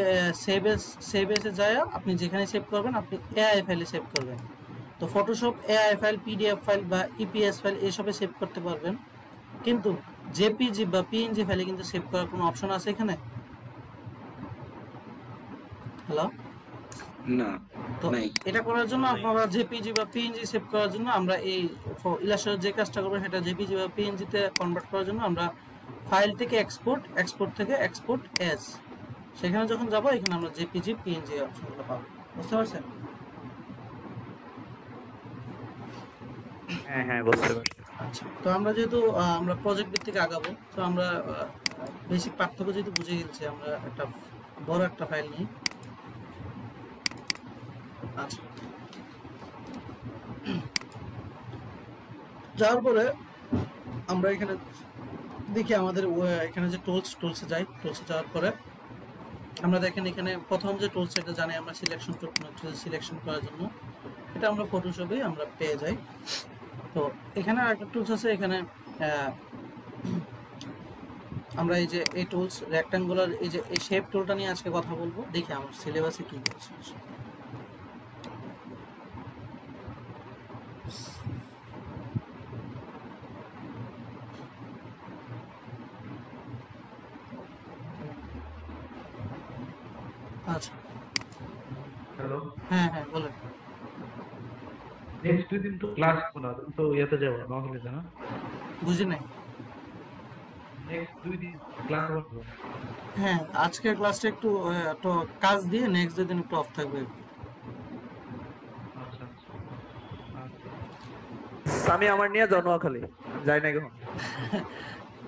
সেভ এসে যায় আপনি যেখানে সেভ করবেন আপনি এআই ফাইলে সেভ করবেন। তো Photoshop AI file, PDF file বা ইপিএস ফাইল এসবে সেভ করতে পারবেন, কিন্তু জেপিজি বা পিএনজি ফাইলে কিন্তু সেভ করার কোনো অপশন আছে এখানে? হ্যালো, না তো নাই। এটা করার জন্য আপনারা জেপিজি বা পিএনজি সেভ করার জন্য আমরা এই ইলাস্ট্রেটর যে কাজটা করবো সেটা জেপিজি বা পিএনজি তে কনভার্ট করার জন্য আমরা ফাইল থেকে এক্সপোর্ট থেকে এক্সপোর্ট এস, সেখানে যখন যাব এখানে আমরা জেপিজি পিএনজি অপশনগুলো পাবো। বুঝতে পারছেন? হ্যাঁ হ্যাঁ বুঝতে পারছি। আচ্ছা, তো আমরা যেহেতু আমরা প্রজেক্ট ভিত্তিক আগাবো, তো আমরা বেসিক পার্থক্য যেহেতু বুঝে গেছি, আমরা একটা বড় একটা ফাইল নিই। আচ্ছা, যাওয়ার পরে আমরা এখানে দেখি আমাদের এখানে যে টুলসে যাই, টুলসে যাওয়ার পরে আমরা দেখেন এখানে প্রথম যে টুলস, এটা জানি আমরা সিলেকশন টুল, সিলেকশন করার জন্য এটা আমরা ফটোশপে আমরা পেয়ে যাই। তো এখানে আরেকটা টুলস আছে, এখানে আমরা এই যে এই টুলস রেক্ট্যাঙ্গুলার, এই যে এই শেপ টুলটা নিয়ে আজকে কথা বলবো। দেখি আমার সিলেবাসে কি বলছে। আচ্ছা, হ্যালো, হ্যাঁ হ্যাঁ বলেন। নেক্সট দুই দিন তো ক্লাস না, তো ইয়েতে যাবো নোয়াখালীতে না? বুঝি নাই। নেক্সট দুই দিন ক্লাস হবে। হ্যাঁ, আজকের ক্লাসটা একটু তো কাজ দিয়ে নেক্সট দিন একটু অফ থাকবে। আচ্ছা আচ্ছা। স্বামী আমার নিয়ে যাও নোয়াখালী, যাই না এখন।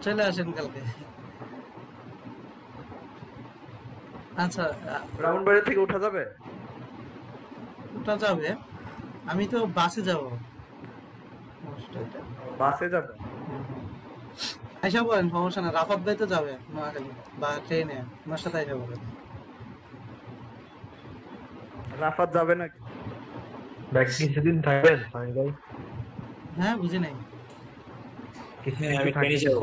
চলে আসেন কালকে। আচ্ছা, ব্রাহ্মণবাড়ি থেকে উঠা যাবে? ওটা যাবে, আমি তো বাসে যাব। বাসে যাবে? আইসা বলেন, সমস্যা না। রাফাত ভাই তো যাবে নোয়াখালী বা ট্রেনে, আমার সাথে আইসা বলেন। রাফাত যাবে নাকি? ব্যাক কিছুদিন থাকবেন স্বামী ভাই? হ্যাঁ, বুঝি নাই। হ্যাঁ আমি ট্রেনে যাবো।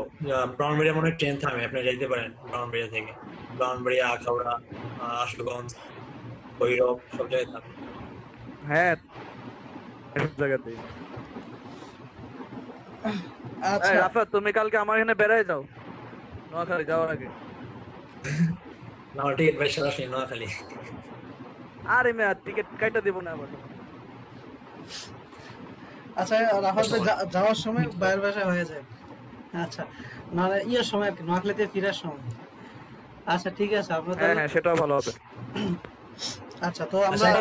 ব্রাহ্মণবাড়িয়া মনে হয় ট্রেন থামে, আপনি যাইতে পারেন ব্রাহ্মণবাড়িয়া থেকে। ব্রাহ্মণবাড়িয়া, আখাউড়া, আশুগঞ্জ, ভৈরব সব জায়গায় থামে। হ্যাঁ সব জায়গাতেই। আচ্ছা, এই রাফাত, তুমি কালকে আমার এখানে বেড়াই যাও নোয়াখালী যাওয়ার আগে। না টিকিট ভাই সরাসরি নোয়াখালী। আরে মেয়া, টিকিট কাইটা দিব না আবার। আচ্ছা, রাফাত ভাই যাওয়ার সময় বাইরের বাসায় হয়ে যায়। আচ্ছা, মানে ইয়ের সময় আর কি, নোয়াখালীতে ফেরার সময়। আচ্ছা ঠিক আছে, আমরা হ্যাঁ হ্যাঁ সেটাও ভালো হবে। আচ্ছা, তো আচ্ছা আমরা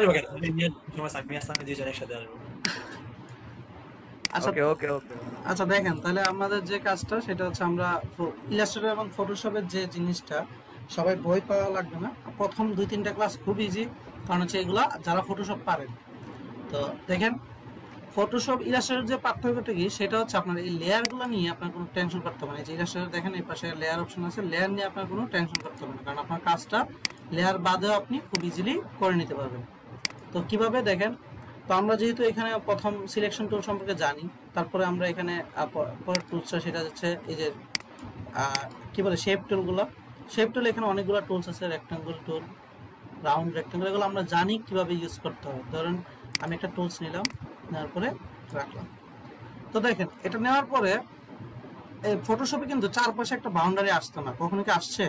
আমি আসলে দুইজন একসাথে আসবো। আচ্ছা ওকে ওকে ওকে। আচ্ছা দেখেন, তাহলে আমাদের যে কাজটা সেটা হচ্ছে আমরা ইলাস্ট্রেটর এবং ফটোশপের যে জিনিসটা, সবাই বই পাওয়া লাগবে না। প্রথম 2-3টা ক্লাস খুব ইজি, কারণ হচ্ছে এগুলা যারা ফটোশপ পারেন। তো দেখেন, ফটোশপ ইলাস্ট্রেটর যে পার্থক্যটা কি, সেটা হচ্ছে আপনার এই লেয়ারগুলো নিয়ে আপনার কোনো টেনশন করতে হবে না। যে ইলাস্ট্রেটর দেখেন এই পাশে লেয়ার অপশন আছে, লেয়ার নিয়ে আপনার কোনো টেনশন করতে হবে না, কারণ আপনার কাজটা লেয়ার বাদেও আপনি খুব ইজিলি করে নিতে পারবেন। তো কিভাবে দেখেন, তো আমরা যেহেতু এখানে প্রথম সিলেকশন টুল সম্পর্কে জানি, তারপরে আমরা এখানে পরের টুলসটা সেটা হচ্ছে এই যে কি বলে শেপ টুলগুলো। শেপ টুল এখানে অনেকগুলো টুলস আছে, রেক্টাঙ্গুল টুল, রাউন্ড রেক্টাঙ্গুল, এগুলো আমরা জানি কিভাবে ইউজ করতে হবে। ধরুন আমি একটা টুলস নিলাম, নেওয়ার পরে রাখলাম। তো দেখেন, এটা নেওয়ার পরে এই ফটোশপে কিন্তু চারপাশে একটা বাউন্ডারি আসতো না, কখনো কি আসছে?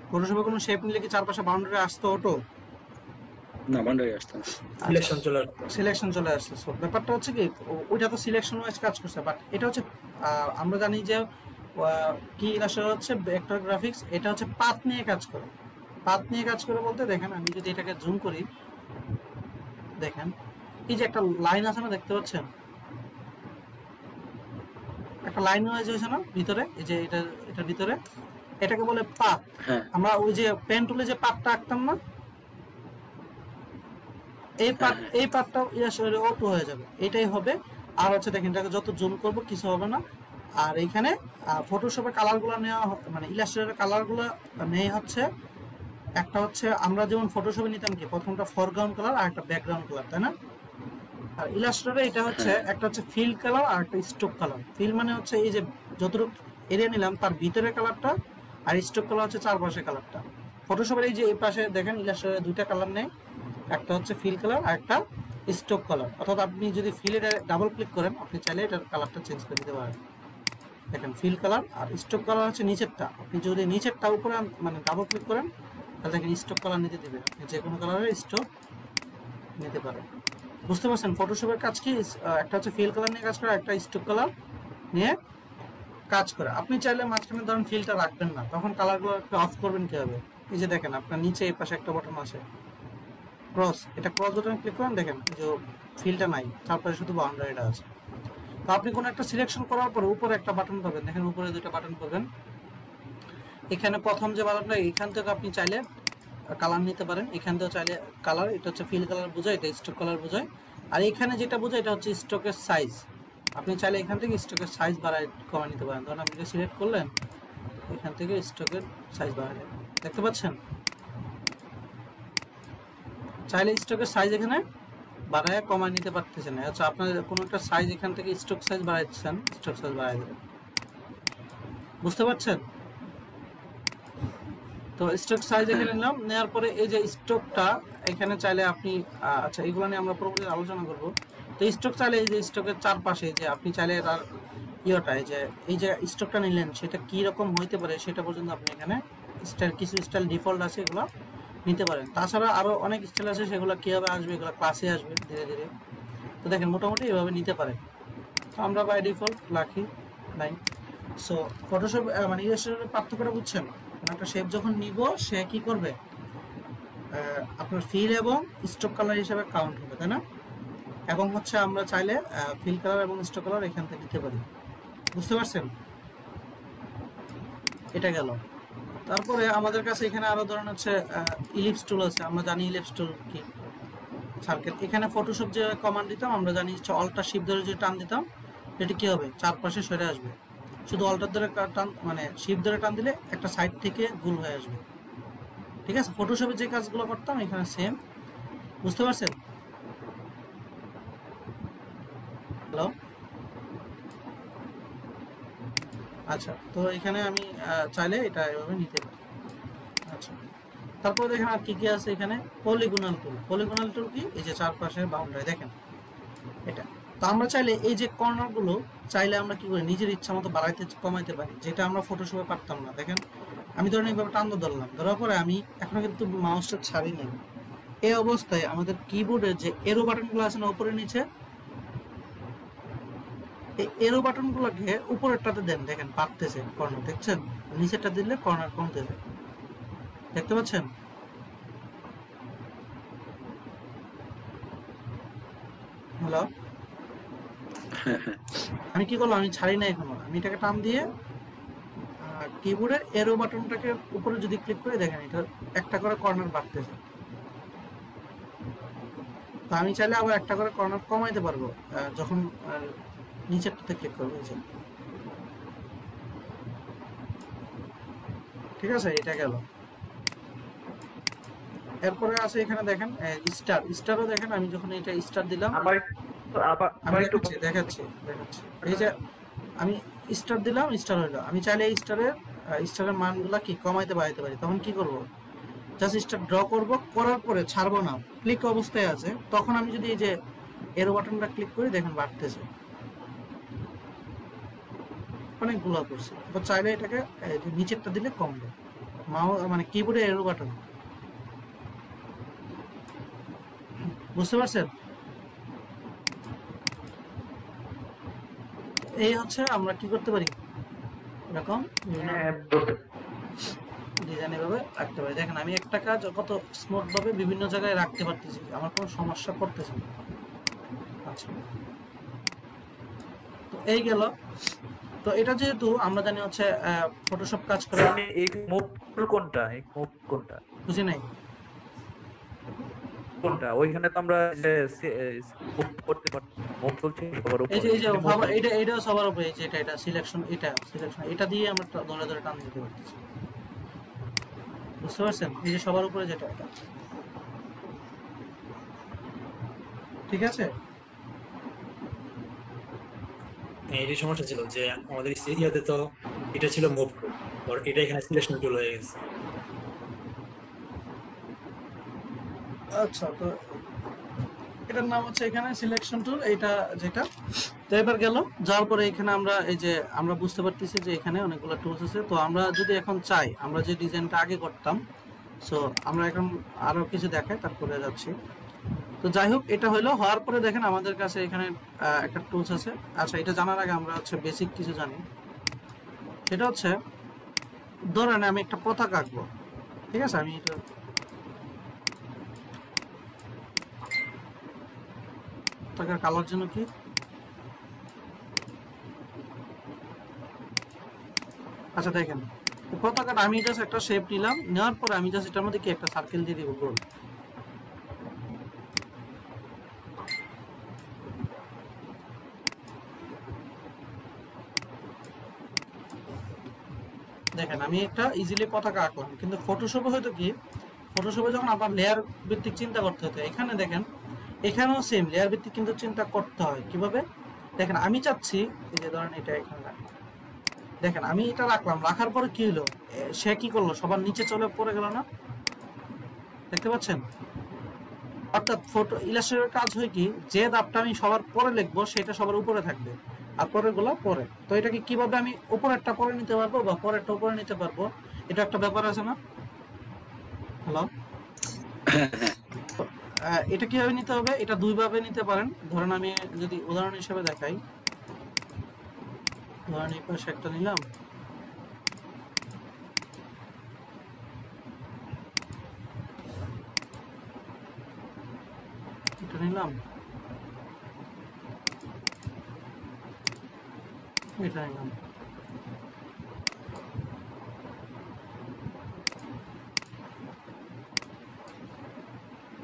ফটোশপে কোনো শেপ নিলে কি চারপাশে বাউন্ডারি আসতো অটো? না বাউন্ডারি আসতাম। সিলেকশন চলে আসবে। সিলেকশন চলে আসছে। সো ব্যাপারটা হচ্ছে কি, ওইটা তো সিলেকশন ওয়াইজ কাজ করছে, বাট এটা হচ্ছে আমরা জানি যে কি ইলাস্ট্রেটর হচ্ছে ভেক্টর গ্রাফিক্স, এটা হচ্ছে পাথ নিয়ে কাজ করে। পাথ নিয়ে কাজ করে বলতে দেখেন, আমি যদি এটাকে জুম করি, দেখেন এই যে একটা লাইন আছে না, দেখতে পাচ্ছেন? একটা একটা লাইন ওয়াইজ হয়েছে না ভিতরে, এই যে এটার ভিতরে, এটাকে বলে পাত। হ্যাঁ আমরা ওই যে পেন টুলে যে পাতটা আঁকতাম না, এই পাতটা ইলাস্ট্রেটরে অটো হয়ে যাবে, এটাই হবে। আর হচ্ছে দেখেন এটাকে যত জুম করব কিছু হবে না। আর এইখানে ফটোশপের কালারগুলো নেওয়া মানে ইলাস্ট্রেটরের কালারগুলো নেই হচ্ছে, একটা হচ্ছে আমরা যেমন ফটোশপে নিতাম কি প্রথমটা ফরগ্রাউন্ড কালার আর একটা ব্যাকগ্রাউন্ড কালার, তাই না? আর ইলাস্ট্রেটরে এটা হচ্ছে একটা হচ্ছে ফিল কালার আর একটা স্ট্রোক কালার। ফিল মানে হচ্ছে এই যে যতটুকু এরিয়া নিলাম তার ভিতরের কালারটা, আর স্ট্রোক কালার হচ্ছে চারপাশের কালারটা। ফটোশপের এই যে এই পাশে দেখেন ইলাস্ট্রেটরে দুইটা কালার নেই, একটা হচ্ছে ফিল কালার আর একটা স্ট্রোক কালার। অর্থাৎ আপনি যদি ফিলে ডাবল ক্লিক করেন আপনি চাইলে এটার কালারটা চেঞ্জ করে দিতে পারেন। দেখেন ফিল কালার আর স্ট্রোক কালার হচ্ছে নিচেরটা, আপনি যদি নিচেরটা উপরে মানে ডাবল ক্লিক করেন তাহলে দেখেন স্ট্রোক কালার নিতে দিবে, আপনি যে কোনো কালারের স্ট্রোক নিতে পারেন। বুঝতে পারছেন ফটোশপের কাজ কি? একটা হচ্ছে ফিল কালার নিয়ে কাজ করে, একটা স্ট্রোক কালার নিয়ে কাজ করে। আপনি চাইলে মাঝখানে ধরেন ফিলটা রাখবেন না, তখন কালারগুলো একটু অফ করবেন কিভাবে? এই যে দেখেন আপনার নিচে এই পাশে একটা বাটন আছে ক্রস, এটা ক্রস বাটনে ক্লিক করেন, দেখেন যে ফিলটা নাই, তারপরে শুধু বাউন্ডারিটা আছে। তো আপনি কোনো একটা সিলেকশন করার পরে উপরে একটা বাটন পাবেন, দেখেন উপরে দুটো বাটন পাবেন। এখানে প্রথম যে বাটনটা, এখান থেকে আপনি চাইলে কালার নিতে পারেন, এখান থেকেও চাইলে কালার, এটা হচ্ছে ফিল কালার বোঝায়, এটা স্ট্রোক কালার বোঝায়। আর এখানে যেটা বোঝায় এটা হচ্ছে স্ট্রোকের সাইজ, আপনি চাইলে এখান থেকে স্ট্রোকের সাইজ বাড়ায় কমায় নিতে পারেন। ধরুন আপনি সিলেক্ট করলেন, এখান থেকে স্ট্রোকের সাইজ বাড়ালেন, দেখতে পাচ্ছেন? চাইলে স্ট্রোকের সাইজ এখানে বাড়ায় কমায় নিতে পারতেছেন। আচ্ছা আপনার কোনো একটা সাইজ এখান থেকে স্ট্রোক সাইজ বাড়াইছেন, স্ট্রোক সাইজ বাড়াই দেবেন। বুঝতে পারছেন? তো স্ট্রোক সাইজ এখানে নিলাম, নেওয়ার পরে এই যে স্ট্রোকটা এখানে চাইলে আপনি আচ্ছা এগুলো নিয়ে আমরা পরবর্তীতে আলোচনা করব। তো স্ট্রোক চাইলে এই যে স্ট্রোকের চারপাশে যে আপনি চাইলে তার ইয়েটা এই যে স্ট্রোকটা নিলেন সেটা কি রকম হইতে পারে সেটা পর্যন্ত আপনি এখানে স্টাইল, কিছু স্টাইল ডিফল্ট আছে এগুলো নিতে পারেন। তাছাড়া আরো অনেক স্টাইল আছে, সেগুলো কিভাবে আসবে এগুলো ক্লাসে আসবে ধীরে ধীরে। তো দেখেন মোটামুটি এভাবে নিতে পারেন। তো আমরা বাই ডিফল্ট রাখি নাই। সো ফটোশপ মানে ইলাস্ট্রেটরের পার্থক্যটা বুঝছেন? একটা শেপ যখন নিব সে কি করবে, আপনার ফিল এবং স্ট্রোক কালার হিসেবে কাউন্ট হবে, তাই না? এবং হচ্ছে আমরা চাইলে ফিল কালার এবং স্ট্রোক কালার এখান থেকে দিতে পারি। বুঝতে পারছেন? এটা গেল। তারপরে আমাদের কাছে এখানে আরো ধরনের হচ্ছে ইলিপস টুল আছে। আমরা জানি ইলিপস টুল কি, সার্কেল। এখানে ফটোশপ যে কমান্ড দিতাম আমরা জানি অল্টার শিফট ধরে যে টান দিতাম এটা কি হবে, চারপাশে সরে আসবে। শুধু অল্টার ধরে টান মানে শিফট ধরে টান দিলে একটা সাইড থেকে গোল হয়ে আসবে। ঠিক আছে? ফটোশপে যে কাজগুলো করতাম এখানে সেম। বুঝতে পারছেন? হ্যালো, আচ্ছা। তো এখানে আমি চাইলে এটা এভাবে নিতে পারি। আচ্ছা, তারপরে দেখেন আর কি কি আছে এখানে। পলিগোনাল টুল। পলিগোনাল টুল কি? এই যে চারপাশে বাউন্ডারি দেখেন এটা। তো আমরা চাইলে এই যে কর্নার গুলো চাইলে আমরা কি করি, নিজের ইচ্ছা মতো বাড়াইতে কমাইতে পারি, যেটা আমরা ফটোশপে পারতাম না। দেখেন আমি ধরেন এইভাবে টান ধরলাম, ধরার পরে আমি এখনো কিন্তু মাউসটা ছাড়ি নাই। এই অবস্থায় আমাদের কিবোর্ডের যে এরো বাটনগুলো আছে না উপরে নিচে, এই এরো বাটনগুলোকে উপরেরটাতে দেন, দেখেন পারতেছে কর্নার, দেখছেন? নিচেরটা দিলে কর্নার কমতেছে, দেখতে পাচ্ছেন? হ্যালো, আমি কি করলাম, আমি ছাড়ি না এখনো, আমি এটাকে টান দিয়ে কিবোর্ডের এরো বাটনটাকে উপরে যদি ক্লিক করে দেখেন এটা একটা করে কর্নার বাড়তেছে। তো আমি চাইলে আবার একটা করে কর্নার কমাইতে পারবো যখন নিচেরটাতে ক্লিক করবো। ঠিক আছে, এটা গেল। এরপরে আছে এখানে দেখেন স্টার। স্টারও দেখেন আমি যখন এটা স্টার দিলাম, আমি দেখাচ্ছি। এই যে আমি স্টার দিলাম, স্টার হইলো। আমি চাইলে এই স্টারের মানগুলা কি কমাইতে বাড়াইতে পারি। তখন কি করব, জাস্ট স্টার ড্র করব, করার পরে ছাড়বো না, ক্লিক অবস্থায় আছে। তখন আমি যদি এই যে এরো বাটনটা ক্লিক করি দেখেন বাড়তেছে, অনেকগুলো করছে। তো চাইলে এটাকে নিচেরটা দিলে কমবে, মানে কিবোর্ডে এরো বাটন। বুঝতে পারছেন? এই হচ্ছে আমরা কি করতে পারি, এরকম ডিজাইন এভাবে রাখতে পারি। দেখেন আমি একটা কাজ কত স্মুথ ভাবে বিভিন্ন জায়গায় রাখতে পারতেছি, আমার কোনো সমস্যা করতেছে না। আচ্ছা, তো এই গেল। তো এটা যেহেতু আমরা জানি হচ্ছে ফটোশপ কাজ করে, আমি এই মুভ কোনটা, এই মুভ কোনটা বুঝি নাই। কোনটা ওইখানে তো আমরা যে মুভ করতে পারি, মুভ চলছে সবার উপরে। এই যে এটা সবার উপরে, এই যে এটা সিলেকশন, এটা দিয়ে আমরা ধরে ধরে টান দিতে পারতেছি, বুঝতে পারছেন? এই যে সবার উপরে যেটা, এটা ঠিক আছে। এই সমস্যা ছিল যে আমাদের সিরিয়াতে তো এটা ছিল মুভ টুল, আর এটা এখানে সিলেকশন টুল হয়ে গেছে। আচ্ছা, তো এটার নাম হচ্ছে এখানে সিলেকশন টুল, এইটা যেটা। তো এবার গেল, যাওয়ার পরে এখানে আমরা এই যে আমরা বুঝতে পারতেছি যে এখানে অনেকগুলো টুলস আছে। তো আমরা যদি এখন চাই, আমরা যে ডিজাইনটা আগে করতাম, সো আমরা এখন আরো কিছু দেখাই, তারপরে যাচ্ছি। তো যাই হোক, এটা হলো হওয়ার পরে দেখেন আমাদের কাছে এখানে একটা টুলস আছে। আচ্ছা, এটা জানার আগে আমরা হচ্ছে বেসিক কিছু জানি। সেটা হচ্ছে, ধরেন আমি একটা পতাকা আঁকবো, ঠিক আছে? আমি এটা পতাকার কালার জন্য কি, আচ্ছা দেখেন পতাকাটা আমি জাস্ট একটা শেপ নিলাম, নেওয়ার পরে আমি জাস্ট এটার মধ্যে কি একটা সার্কেল দিয়ে দিব, গোল। দেখেন আমি একটা ইজিলি পতাকা আঁকলাম, কিন্তু ফটোশপে হয়তো কি, ফটোশপে যখন আবার লেয়ার ভিত্তিক চিন্তা করতে হতো, এখানে দেখেন এখানেও সেম লেয়ার ভিত্তিক কিন্তু চিন্তা করতে হয়। কিভাবে? দেখেন আমি চাচ্ছি, এই যে ধরেন এটা এখানে দেখেন আমি এটা রাখলাম, রাখার পরে কি হলো, সে কি করলো, সবার নিচে চলে পড়ে গেল না, দেখতে পাচ্ছেন? অর্থাৎ ফটো ইলাস্ট্রেটরের কাজ হয় কি, যে ধাপটা আমি সবার পরে লিখবো সেটা সবার উপরে থাকবে, আর পরের গুলো পরে। তো এটাকে কিভাবে আমি উপরেরটা পরে নিতে পারবো বা পরেরটা উপরে নিতে পারবো, এটা একটা ব্যাপার আছে না? হ্যালো, এটা কিভাবে নিতে হবে? এটা দুই ভাবে নিতে পারেন। ধরেন আমি যদি উদাহরণ হিসেবে দেখাই, ধরেন এই পাশে একটা নিলাম, এটা নিলাম, এটা নিলাম।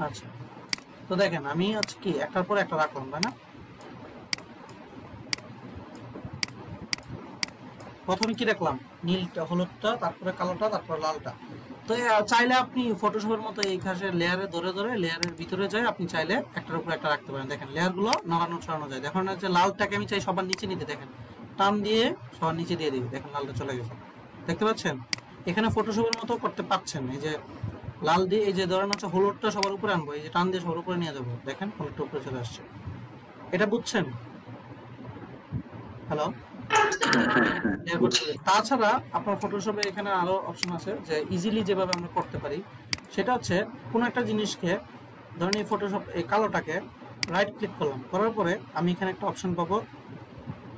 আচ্ছা, তো দেখেন আমি হচ্ছে কি একটার পর একটা রাখলাম, তাই না? প্রথমে কি রাখলাম, নীলটা, হলুদটা, তারপরে কালোটা, তারপরে লালটা। তো চাইলে আপনি ফটোশপের মতো এই খাসে লেয়ারে ধরে ধরে লেয়ারের ভিতরে যায়, আপনি চাইলে একটার উপর একটা রাখতে পারেন। দেখেন লেয়ার গুলো নাড়ানো ছড়ানো যায়। দেখেন যে লালটাকে আমি চাই সবার নিচে নিতে, দেখেন টান দিয়ে সবার নিচে দিয়ে দিই, দেখেন লালটা চলে গেছে, দেখতে পাচ্ছেন? এখানে ফটোশপের মতো করতে পারছেন। এই যে লাল দিয়ে, এই যে ধরেন হচ্ছে হলুদটা সবার উপরে আনবো, এই যে টান দিয়ে সবার উপরে নিয়ে যাবো, দেখেন হলুদটা উপরে চলে আসছে। এটা বুঝছেন? হ্যালো, তাছাড়া আপনার ফটোশপে এখানে আরো অপশন আছে যে ইজিলি যেভাবে আমরা করতে পারি, সেটা হচ্ছে কোনো একটা জিনিসকে, ধরেন এই ফটোশপ এই কালোটাকে রাইট ক্লিক করলাম, করার পরে আমি এখানে একটা অপশন পাবো,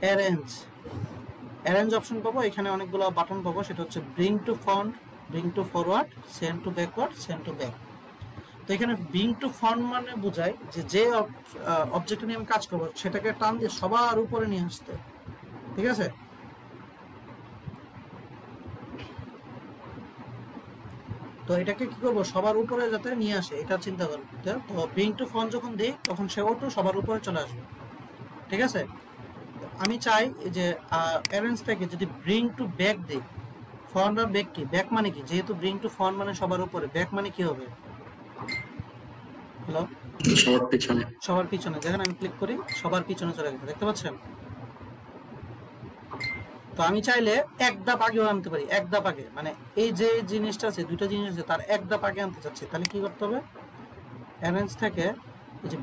অ্যারেঞ্জ অপশন পাবো। এখানে অনেকগুলো বাটন পাবো, সেটা হচ্ছে bring to front, bring to forward, send to backward, send to back. তো এখানে ব্রিং টু ফ্রন্ট মানে বোঝায় যে অবজেক্ট নিয়ে আমি কাজ করবো সেটাকে টান দিয়ে সবার উপরে নিয়ে আসতে, ঠিক আছে? তো এটাকে কি করবো, সবার উপরে যাতে নিয়ে আসে, এটা চিন্তা করতে। তো ব্রিং টু ফ্রন্ট যখন দিই তখন সে অটো সবার উপরে চলে আসবে, ঠিক আছে? আমি চাই যে অ্যারেঞ্জ থেকে যদি ব্রিং টু ব্যাক দিই, ফ্রন্ট আর ব্যাক কি, ব্যাক মানে কি, যেহেতু ব্রিং টু ফ্রন্ট মানে সবার উপরে, ব্যাক মানে কি হবে? হ্যালো, সবার পিছনে। দেখেন আমি ক্লিক করি, সবার পিছনে চলে গেছে, দেখতে পাচ্ছেন? তো আমি চাইলে এক ধাপ আগেও আনতে পারি, এক ধাপ আগে, মানে এই যে জিনিসটা আছে, দুটো জিনিস আছে, তার এক ধাপ আগে আনতে চাচ্ছি, তাহলে কি করতে হবে? অ্যারেঞ্জ থেকে এই যে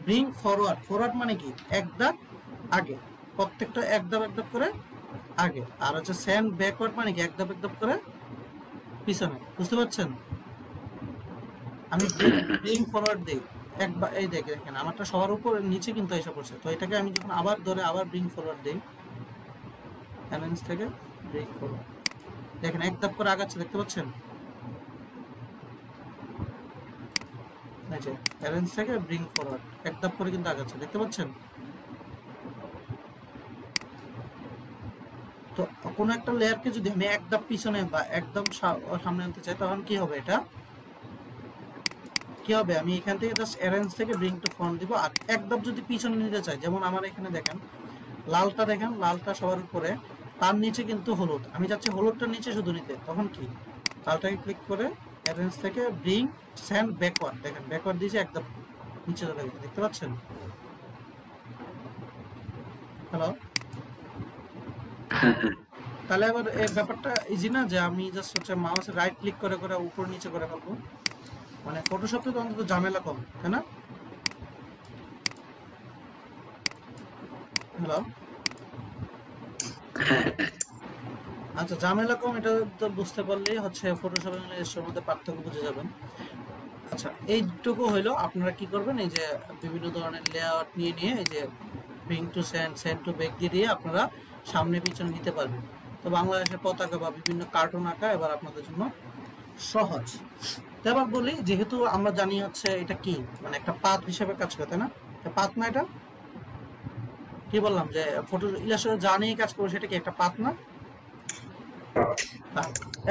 ব্রিং ফরওয়ার্ড, ফরওয়ার্ড মানে কি, এক ধাপ আগে, প্রত্যেকটা এক ধাপ করে আগে। আর হচ্ছে সেন্ড ব্যাকওয়ার্ড মানে কি, এক ধাপ করে পিছনে, বুঝতে পারছেন? আমি ব্রিং ফরওয়ার্ড দিই একবার, এই দেখেন আমারটা সবার উপরে নিচে কিন্তু এসে পড়ছে। তো এটাকে আমি যখন আবার ধরে আবার ব্রিং ফরওয়ার্ড দিই, অ্যারেঞ্জ থেকে ব্রিং ফরওয়ার্ড, দেখেন এক ধাপ করে আগাচ্ছে, দেখতে পাচ্ছেন? এই যে অ্যারেঞ্জ থেকে ব্রিং ফরওয়ার্ড, এক ধাপ করে কিন্তু আগাচ্ছে, দেখতে পাচ্ছেন? কোনো একটা লেয়ারকে যদি আমি একদম পিছনে বা একদম সামনে আনতে চাই, তখন কি হবে? এটা কি হবে? আমি এখান থেকে জাস্ট অ্যারেঞ্জ থেকে ব্রিং টু ফ্রন্ট দিব। আর একদম যদি পিছনে নিতে চাই, যেমন আমার এখানে দেখেন লালটা, দেখেন লালটা সবার উপরে, তার নিচে কিন্তু হলুদ, আমি চাচ্ছি হলুদটার নিচে শুধু নিতে, তখন কি? লালটাকে ক্লিক করে অ্যারেঞ্জ থেকে ব্রিং সেন্ড ব্যাকওয়ার্ড, দেখেন ব্যাকওয়ার্ড দিয়েছে, একদম নিচে চলে গেছে, দেখতে পাচ্ছেন? হ্যালো, তাহলে আবার এই ব্যাপারটা ইজি না যে আমি জাস্ট হচ্ছে মাউসে রাইট ক্লিক করে করে উপর নিচে করে ফেলবো? মানে ফটোশপে তো অন্তত ঝামেলা কম, তাই না? হ্যালো, আচ্ছা, ঝামেলা কম, এটা তো বুঝতে পারলেই হচ্ছে ফটোশপ এবং ইলাস্ট্রেটরের মধ্যে পার্থক্য বুঝে যাবেন। আচ্ছা, এইটুকু হইলো। আপনারা কি করবেন, এই যে বিভিন্ন ধরনের লেআউট নিয়ে নিয়ে এই যে bring to send to back দিয়ে আপনারা সামনে পিছনে নিতে পারবেন। তো বাংলাদেশের পতাকা বা বিভিন্ন কার্টুন আঁকা এবার আপনাদের জন্য সহজ। তো এবার বলি, যেহেতু আমরা জানি হচ্ছে এটা কি, মানে একটা পাথ হিসেবে কাজ করে, তাই না? পাথ না, এটা কি বললাম যে ফটো ইলাস্ট্রেটর যা নিয়ে কাজ করবো সেটা কি একটা পাথ না?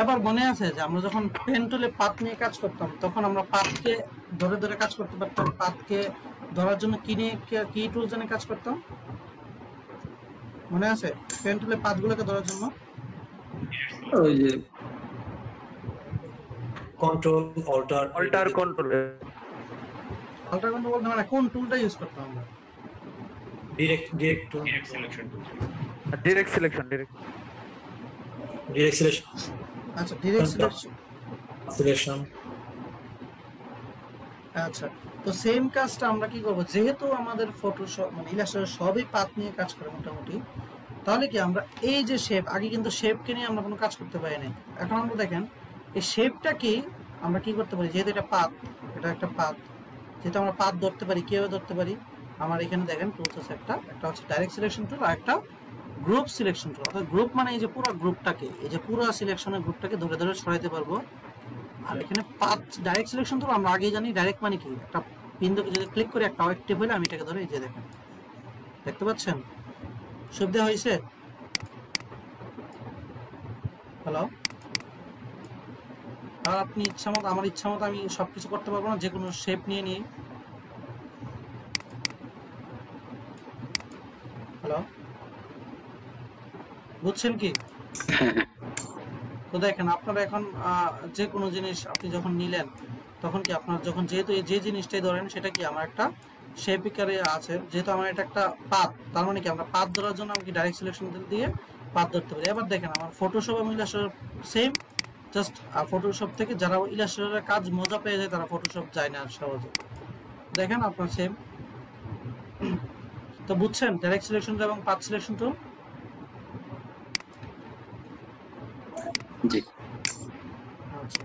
এবার মনে আছে যে আমরা যখন পেন টুলে পাথ নিয়ে কাজ করতাম, তখন আমরা পাথকে ধরে ধরে কাজ করতে পারতাম। পাথকে ধরার জন্য কি টুল জানে কাজ করতাম, মনে আছে? পেন টুলে পাথগুলোকে ধরার জন্য ওই যে control alt control ultra control বলতে মানে কোন টুলটা ইউজ করতাম আমরা? Direct selection tool. Direct selection আচ্ছা, ডিরেক্ট সিলেকশন। আচ্ছা, তো সেম কাজটা আমরা কি করব, যেহেতু আমাদের ফটোশপ মানে ইলাস্ট্রেটর সবই পাথ নিয়ে কাজ করে মোটামুটি, তাহলে কি আমরা এই যে শেপ, আগে কিন্তু শেপকে নিয়ে আমরা কোনো কাজ করতে পারি নাই। এখন আমরা দেখেন এই শেপটা কি আমরা কি করতে পারি, যেহেতু এটা পাথ, এটা একটা পাথ, যেহেতু আমরা পাথ ধরতে পারি, কিভাবে ধরতে পারি? আমার এখানে দেখেন টুলস আছে, একটা হচ্ছে ডাইরেক্ট সিলেকশন টুল আর একটা গ্রুপ সিলেকশন টুল। অর্থাৎ গ্রুপ মানে এই যে পুরো গ্রুপটাকে, এই যে পুরো সিলেকশনের গ্রুপটাকে ধরে ধরে সরাইতে পারবো। আর এখানে পাথ ডাইরেক্ট সিলেকশন টুল আমরা আগেই জানি, ডাইরেক্ট মানে কি, একটা বিন্দুকে যদি ক্লিক করি একটা অ্যাক্টিভ হলে আমি এটাকে ধরে এই যে দেখেন, দেখতে পাচ্ছেন? সুবিধা হয়েছে? হ্যালো, আর আপনি ইচ্ছা মতো, আমার ইচ্ছা মতো আমি সবকিছু করতে পারবো না, যে কোনো শেপ নিয়ে নিই। হ্যালো, বুঝছেন কি? তো দেখেন আপনারা এখন যে কোনো জিনিস আপনি যখন নিলেন, তখন কি আপনার যখন যেহেতু যে জিনিসটাই ধরেন সেটা কি আমার একটা শেপ আকারে আছে, যেহেতু আমার এটা একটা পাথ, তার মানে কি আমরা পাথ ধরার জন্য আমি কি ডাইরেক্ট সিলেকশন দিয়ে পাথ ধরতে পারি। এবার দেখেন আমার ফটোশপ এবং ইলাস্ট্রেটর সেম, জাস্ট ফটোশপ থেকে যারা ইলাস্ট্রেটরের কাজ মজা পেয়ে যায় তারা ফটোশপ যায় না সহজে। দেখেন আপনার সেম। তো বুঝছেন ডাইরেক্ট সিলেকশন এবং পাথ সিলেকশন টুল? জি। আচ্ছা,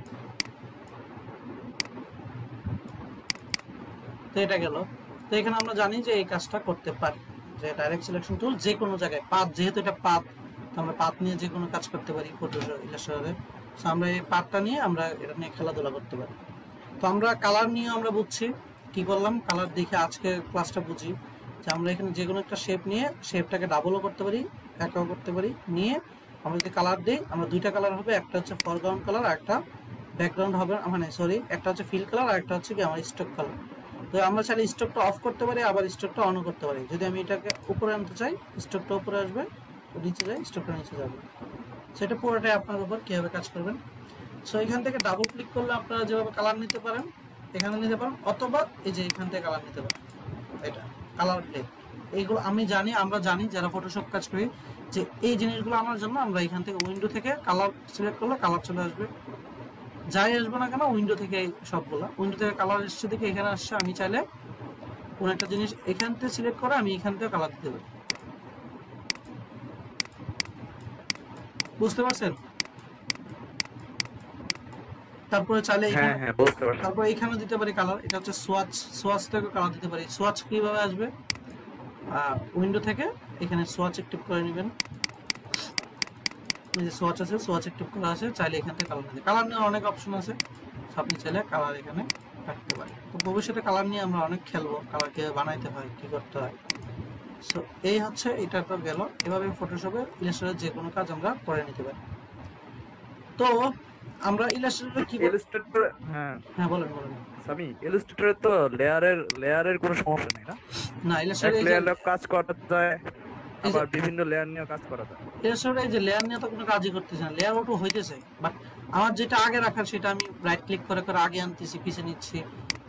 তো এটা গেল। তো এখানে আমরা জানি যে এই কাজটা করতে পারি, যে ডাইরেক্ট সিলেকশন টুল যে কোনো জায়গায় পাথ, যেহেতু এটা পাথ, তো আমরা পাথ নিয়ে যে কোনো কাজ করতে পারি ফটোশপ ইলাস্ট্রেটরে। সো আমরা এই পাথটা নিয়ে আমরা এটা নিয়ে খেলাধুলা করতে পারি। তো আমরা কালার নিয়ে আমরা বুঝছি, কি করলাম কালার দেখে আজকে ক্লাসটা বুঝি যে আমরা এখানে যে কোনো একটা শেপ নিয়ে শেপটাকে ডাবলও করতে পারি, একও করতে পারি, নিয়ে আমরা যদি কালার দিই, আমরা দুইটা কালার হবে, একটা হচ্ছে ফরগ্রাউন্ড কালার আর একটা ব্যাকগ্রাউন্ড হবে, মানে সরি, একটা হচ্ছে ফিল কালার আর একটা হচ্ছে কি আমার স্টক কালার। তো আমরা চাইলে স্টকটা অফ করতে পারি, আবার স্টকটা অনও করতে পারি। যদি আমি এটাকে উপরে আনতে চাই, স্টকটা উপরে আসবে, নিচে যাই স্টকটা নিচে যাবে। সেটা পুরোটাই আপনার উপর কীভাবে কাজ করবেন। সো এখান থেকে ডাবল ক্লিক করলে আপনারা যেভাবে কালার নিতে পারেন এখানে নিতে পারেন, অথবা এই যে এখান থেকে কালার নিতে পারেন, এটা কালার প্লেট। এইগুলো আমি জানি, আমরা জানি যারা ফটোশপ কাজ করি, যে এই জিনিসগুলো আমার জন্য আমরা এখান থেকে উইন্ডো থেকে কালার সিলেক্ট করলে কালার চলে আসবে, যাই আসবে না কেন উইন্ডো থেকে সবগুলো। উইন্ডো থেকে কালার এসছে দেখে এখানে আসছে, আমি চাইলে কোন একটা জিনিস এখান থেকে সিলেক্ট করে আমি এখান থেকে কালার দিতে পারি। বুঝতে পারছেন? তারপরে চাইলে তারপরে এখানে দিতে পারি কালার, এটা হচ্ছে সোয়াচ থেকে কালার দিতে পারি। সোয়াচ কিভাবে আসবে, উইন্ডো থেকে এখানে সোয়াচ অ্যাক্টিভ করে নেবেন, এই যে সোয়াচ আছে, সোয়াচ অ্যাক্টিভ করা আছে, চাইলে এখান থেকে কালার নিতে, কালার নেওয়ার অনেক অপশন আছে, আপনি চাইলে কালার এখানে রাখতে পারেন। তো ভবিষ্যতে কালার নিয়ে আমরা অনেক খেলবো, কালার কিভাবে বানাইতে হয়, কি করতে হয়। সো এই হচ্ছে এটা তো গেল। এভাবে ফটোশপে ইলাস্ট্রেটর যে কোনো কাজ আমরা করে নিতে পারি। তো আমরা ইলাস্ট্রেটরে কি ইলাস্ট্রেটর, হ্যাঁ হ্যাঁ বলেন বলেন। সামি, ইলাস্ট্রেটরে তো লেয়ারের কোনো সমস্যা নেই না? না এক ইলাস্ট্রেটর লেয়ার কাজ করা যায়, আবার বিভিন্ন লেয়ার নিয়ে কাজ করা যায়। ইলাস্ট্রেটর এই যে লেয়ার নিয়ে তো কোনো কাজই করতেছে না, লেয়ার অটো হইতেছে, বাট আমার যেটা আগে রাখার সেটা আমি রাইট ক্লিক করে করে আগে আনতেছি, পিছে নিচ্ছি।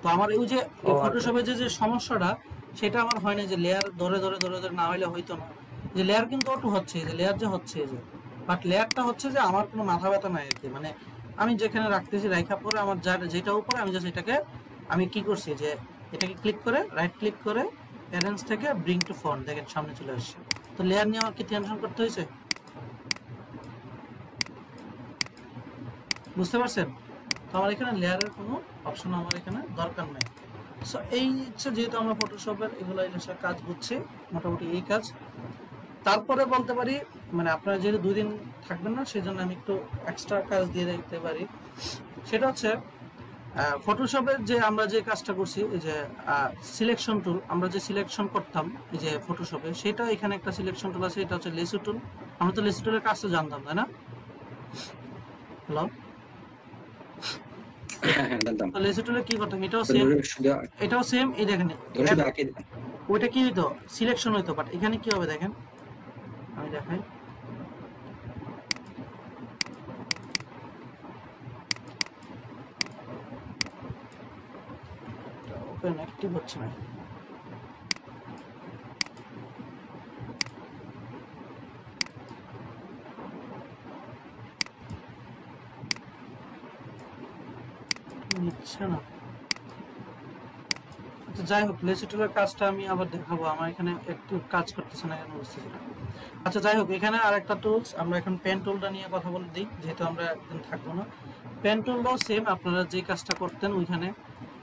তো আমার এই যে ফটোশপে যে সমস্যাটা সেটা আমার হয় না, যে লেয়ার ধরে ধরে ধরে ধরে না হইলে হইতো না। যে লেয়ার কিন্তু অটো হচ্ছে, যে লেয়ার যে হচ্ছে যে, বাট লেয়ারটা হচ্ছে যে আমার কোনো মাথা ব্যথা নাই আর কি। মানে আমি যেখানে রাখতেছি রাখা পরে আমার যেটা উপরে আমি জাস্ট এটাকে আমি কি করছি যে এটাকে ক্লিক করে রাইট ক্লিক করে অ্যারেঞ্জ থেকে ব্রিং টু ফন্ট, দেখেন সামনে চলে আসছে। তো লেয়ার নিয়ে আমার কি টেনশন করতে হয়েছে? বুঝতে পারছেন? তো আমার এখানে লেয়ারের কোনো অপশন আমার এখানে দরকার নাই। সো এই হচ্ছে, যেহেতু আমরা ফটোশপের এগুলো ইলাস্ট্রেটর কাজ বুঝছি, মোটামুটি এই কাজ। তারপরে বলতে পারি, মানে আপনারা যেহেতু 2 দিন থাকবেন না, সেই জন্য আমি একটু এক্সট্রা কাজ দিয়ে দিতে পারি। সেটা হচ্ছে ফটোশপের যে আমরা যে কাজটা করছি, এই যে সিলেকশন টুল, আমরা যে সিলেকশন করতাম এই যে ফটোশপে, সেটা এখানে একটা সিলেকশন টুল আছে, এটা হচ্ছে লেসু টুল। আমরা তো লেসু টুলের কাজটা জানতাম, তাই না? হ্যালো, তো লেসু টুলে কি করতাম? এটাও সেম, এই দেখেন ওইটা কি হইতো, সিলেকশন হইতো, বাট এখানে কি হবে দেখেন, আমি দেখাই। ওপেন অ্যাক্টিভ হচ্ছে না। নিচ্ছে না। আচ্ছা যাই হোক, লেসিটুলের কাজটা আমি আবার দেখাবো। আমার এখানে একটু কাজ করতেছে না, কেন বুঝতেছি না। আচ্ছা যাই হোক, এখানে আরেকটা টুলস, আমরা এখন পেন টুলটা নিয়ে কথা বলে দিই, যেহেতু আমরা একদিন থাকবো না। পেন টুলটাও সেম, আপনারা যে কাজটা করতেন ওইখানে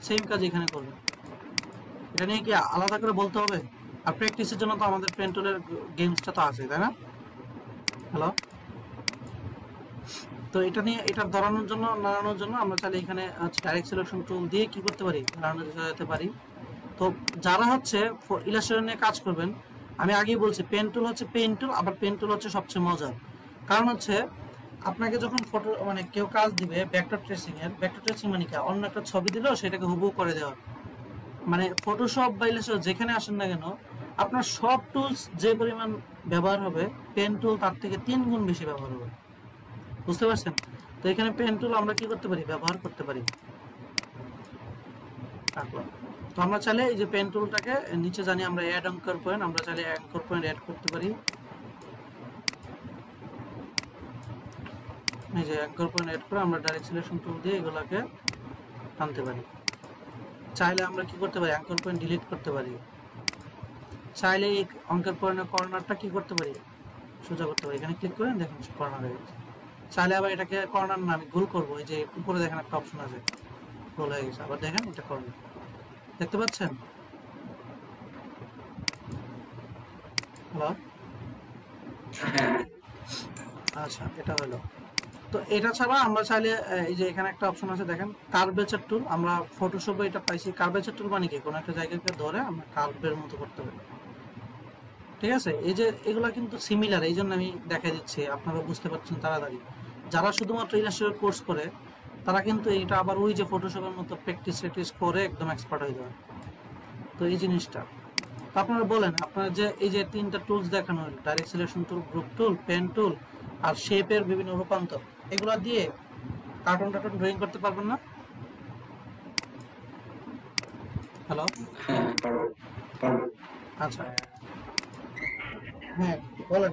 সেম কাজ এখানে করবেন। এটা নিয়ে কি আলাদা করে বলতে হবে? আর প্র্যাকটিসের জন্য তো আমাদের পেন টুলের গেমসটা তো আছে, তাই না? হ্যালো, তো এটা নিয়ে, এটা নাড়ানোর জন্য আমরা চাইলে এখানে ডাইরেক্ট সিলেকশন টুল দিয়ে কি করতে পারি, নাড়ানো যেতে পারি। তো যারা হচ্ছে ইলাস্ট্রেটর নিয়ে কাজ করবেন, আমি আগেই বলছি পেন টুল হচ্ছে পেন টুল, আবার পেন টুল হচ্ছে সবচেয়ে মজার। কারণ হচ্ছে আপনাকে যখন ফটো মানে কেউ কাজ দিবে ভেক্টর ট্রেসিং এর, ভেক্টর ট্রেসিং মানে কি, অন্য একটা ছবি দিলেও সেটাকে হুবহু করে দেওয়া। মানে ফটোশপ বা ইলাস্ট্রেটর যেখানে আসেন না কেন, আপনার সব টুলস যে পরিমাণ ব্যবহার হবে, পেন টুল তার থেকে 3 গুণ বেশি ব্যবহার হবে। বুঝতে পারছেন? তো এখানে পেন টুল আমরা কি করতে পারি, ব্যবহার করতে পারি। তো আমরা চাইলে এই যে পেন টুলটাকে নিচে জানি আমরা অ্যাড অ্যাঙ্কর পয়েন্ট, আমরা চাইলে অ্যাঙ্কর পয়েন্ট অ্যাড করতে পারি। এই যে অ্যাঙ্কর পয়েন্ট অ্যাড করে আমরা ডাইরেক্ট সিলেকশন টুল দিয়ে এগুলোকে টানতে পারি। চাইলে আমরা কি করতে পারি, অ্যাঙ্কর পয়েন্ট ডিলিট করতে পারি। চাইলে এই অ্যাঙ্কর পয়েন্টের কর্নারটা কি করতে পারি, সোজা করতে পারি। এখানে ক্লিক করে দেখুন কর্নার হয়ে গেছে। চাইলে আবার এটাকে কর্নার না, আমি গোল করবো। এই যে উপরে দেখেন একটা অপশন আছে, গোল হয়ে গেছে। আবার দেখেন এটা কর্নার, দেখতে পাচ্ছেন? হ্যালো, আচ্ছা এটা হলো। তো এটা ছাড়া আমরা চাইলে এই যে এখানে একটা অপশন আছে দেখেন, কার্ভেচার টুল। আমরা ফটোশপে এটা পাইছি। কার্ভেচার টুল মানে কি, কোনো একটা জায়গাকে ধরে আমরা কার্ভের মতো করতে পারি। ঠিক আছে, এই যে এগুলা কিন্তু সিমিলার, এই জন্য আমি দেখাই দিচ্ছি, আপনারা বুঝতে পারছেন তাড়াতাড়ি। যারা শুধুমাত্র ইলাস্ট্রেটর কোর্স করে তারা কিন্তু এটা আবার ওই যে ফটোশপের মতো প্র্যাকটিস করে একদম এক্সপার্ট হয়ে যাবে। তো এই জিনিসটা তো আপনারা বলেন, আপনারা যে এই যে 3টা টুলস দেখানো হলো, ডাইরেক্ট সিলেকশন টুল, গ্রুপ টুল, পেন টুল আর শেপের বিভিন্ন রূপান্তর, এগুলা দিয়ে কার্টুন ড্রয়িং করতে পারবেন না? হ্যালো, আচ্ছা হ্যাঁ বলেন,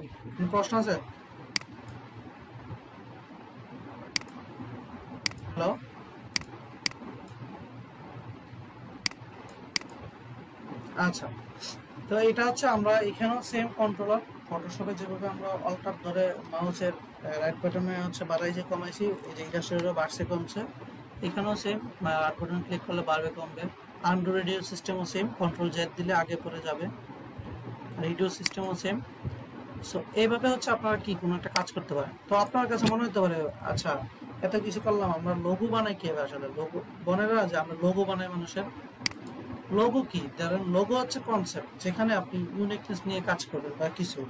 প্রশ্ন আছে? হ্যালো, আচ্ছা তো এটা হচ্ছে আমরা এখানেও সেম কন্ট্রোলার, ফটোশপে যেভাবে আমরা অল্টার ধরে মাউসের রাইট বাটনে হচ্ছে বাড়াইছে কমাইছি, এই যে ইলাস্ট্রেটরও বাড়ছে কমছে, এখানেও সেম, রাইট বাটন ক্লিক করলে বাড়বে কমবে। আনডু রেডিও সিস্টেমও সেম, কন্ট্রোল জেড দিলে আগে পরে যাবে। রেডিও সিস্টেমও সেম। সো এইভাবে হচ্ছে আপনারা কি কোনো একটা কাজ করতে পারেন। তো আপনার কাছে মনে হতে পারে আচ্ছা এত কিছু করলাম, আমরা লোগো বানাই কিভাবে? আসলে লোগো বোনেরা, যে আমরা লোগো বানাই মানুষের, লোগো কি? ধরেন লোগো হচ্ছে কনসেপ্ট, যেখানে আপনি ইউনিকনেস নিয়ে কাজ করবেন বা কিছু।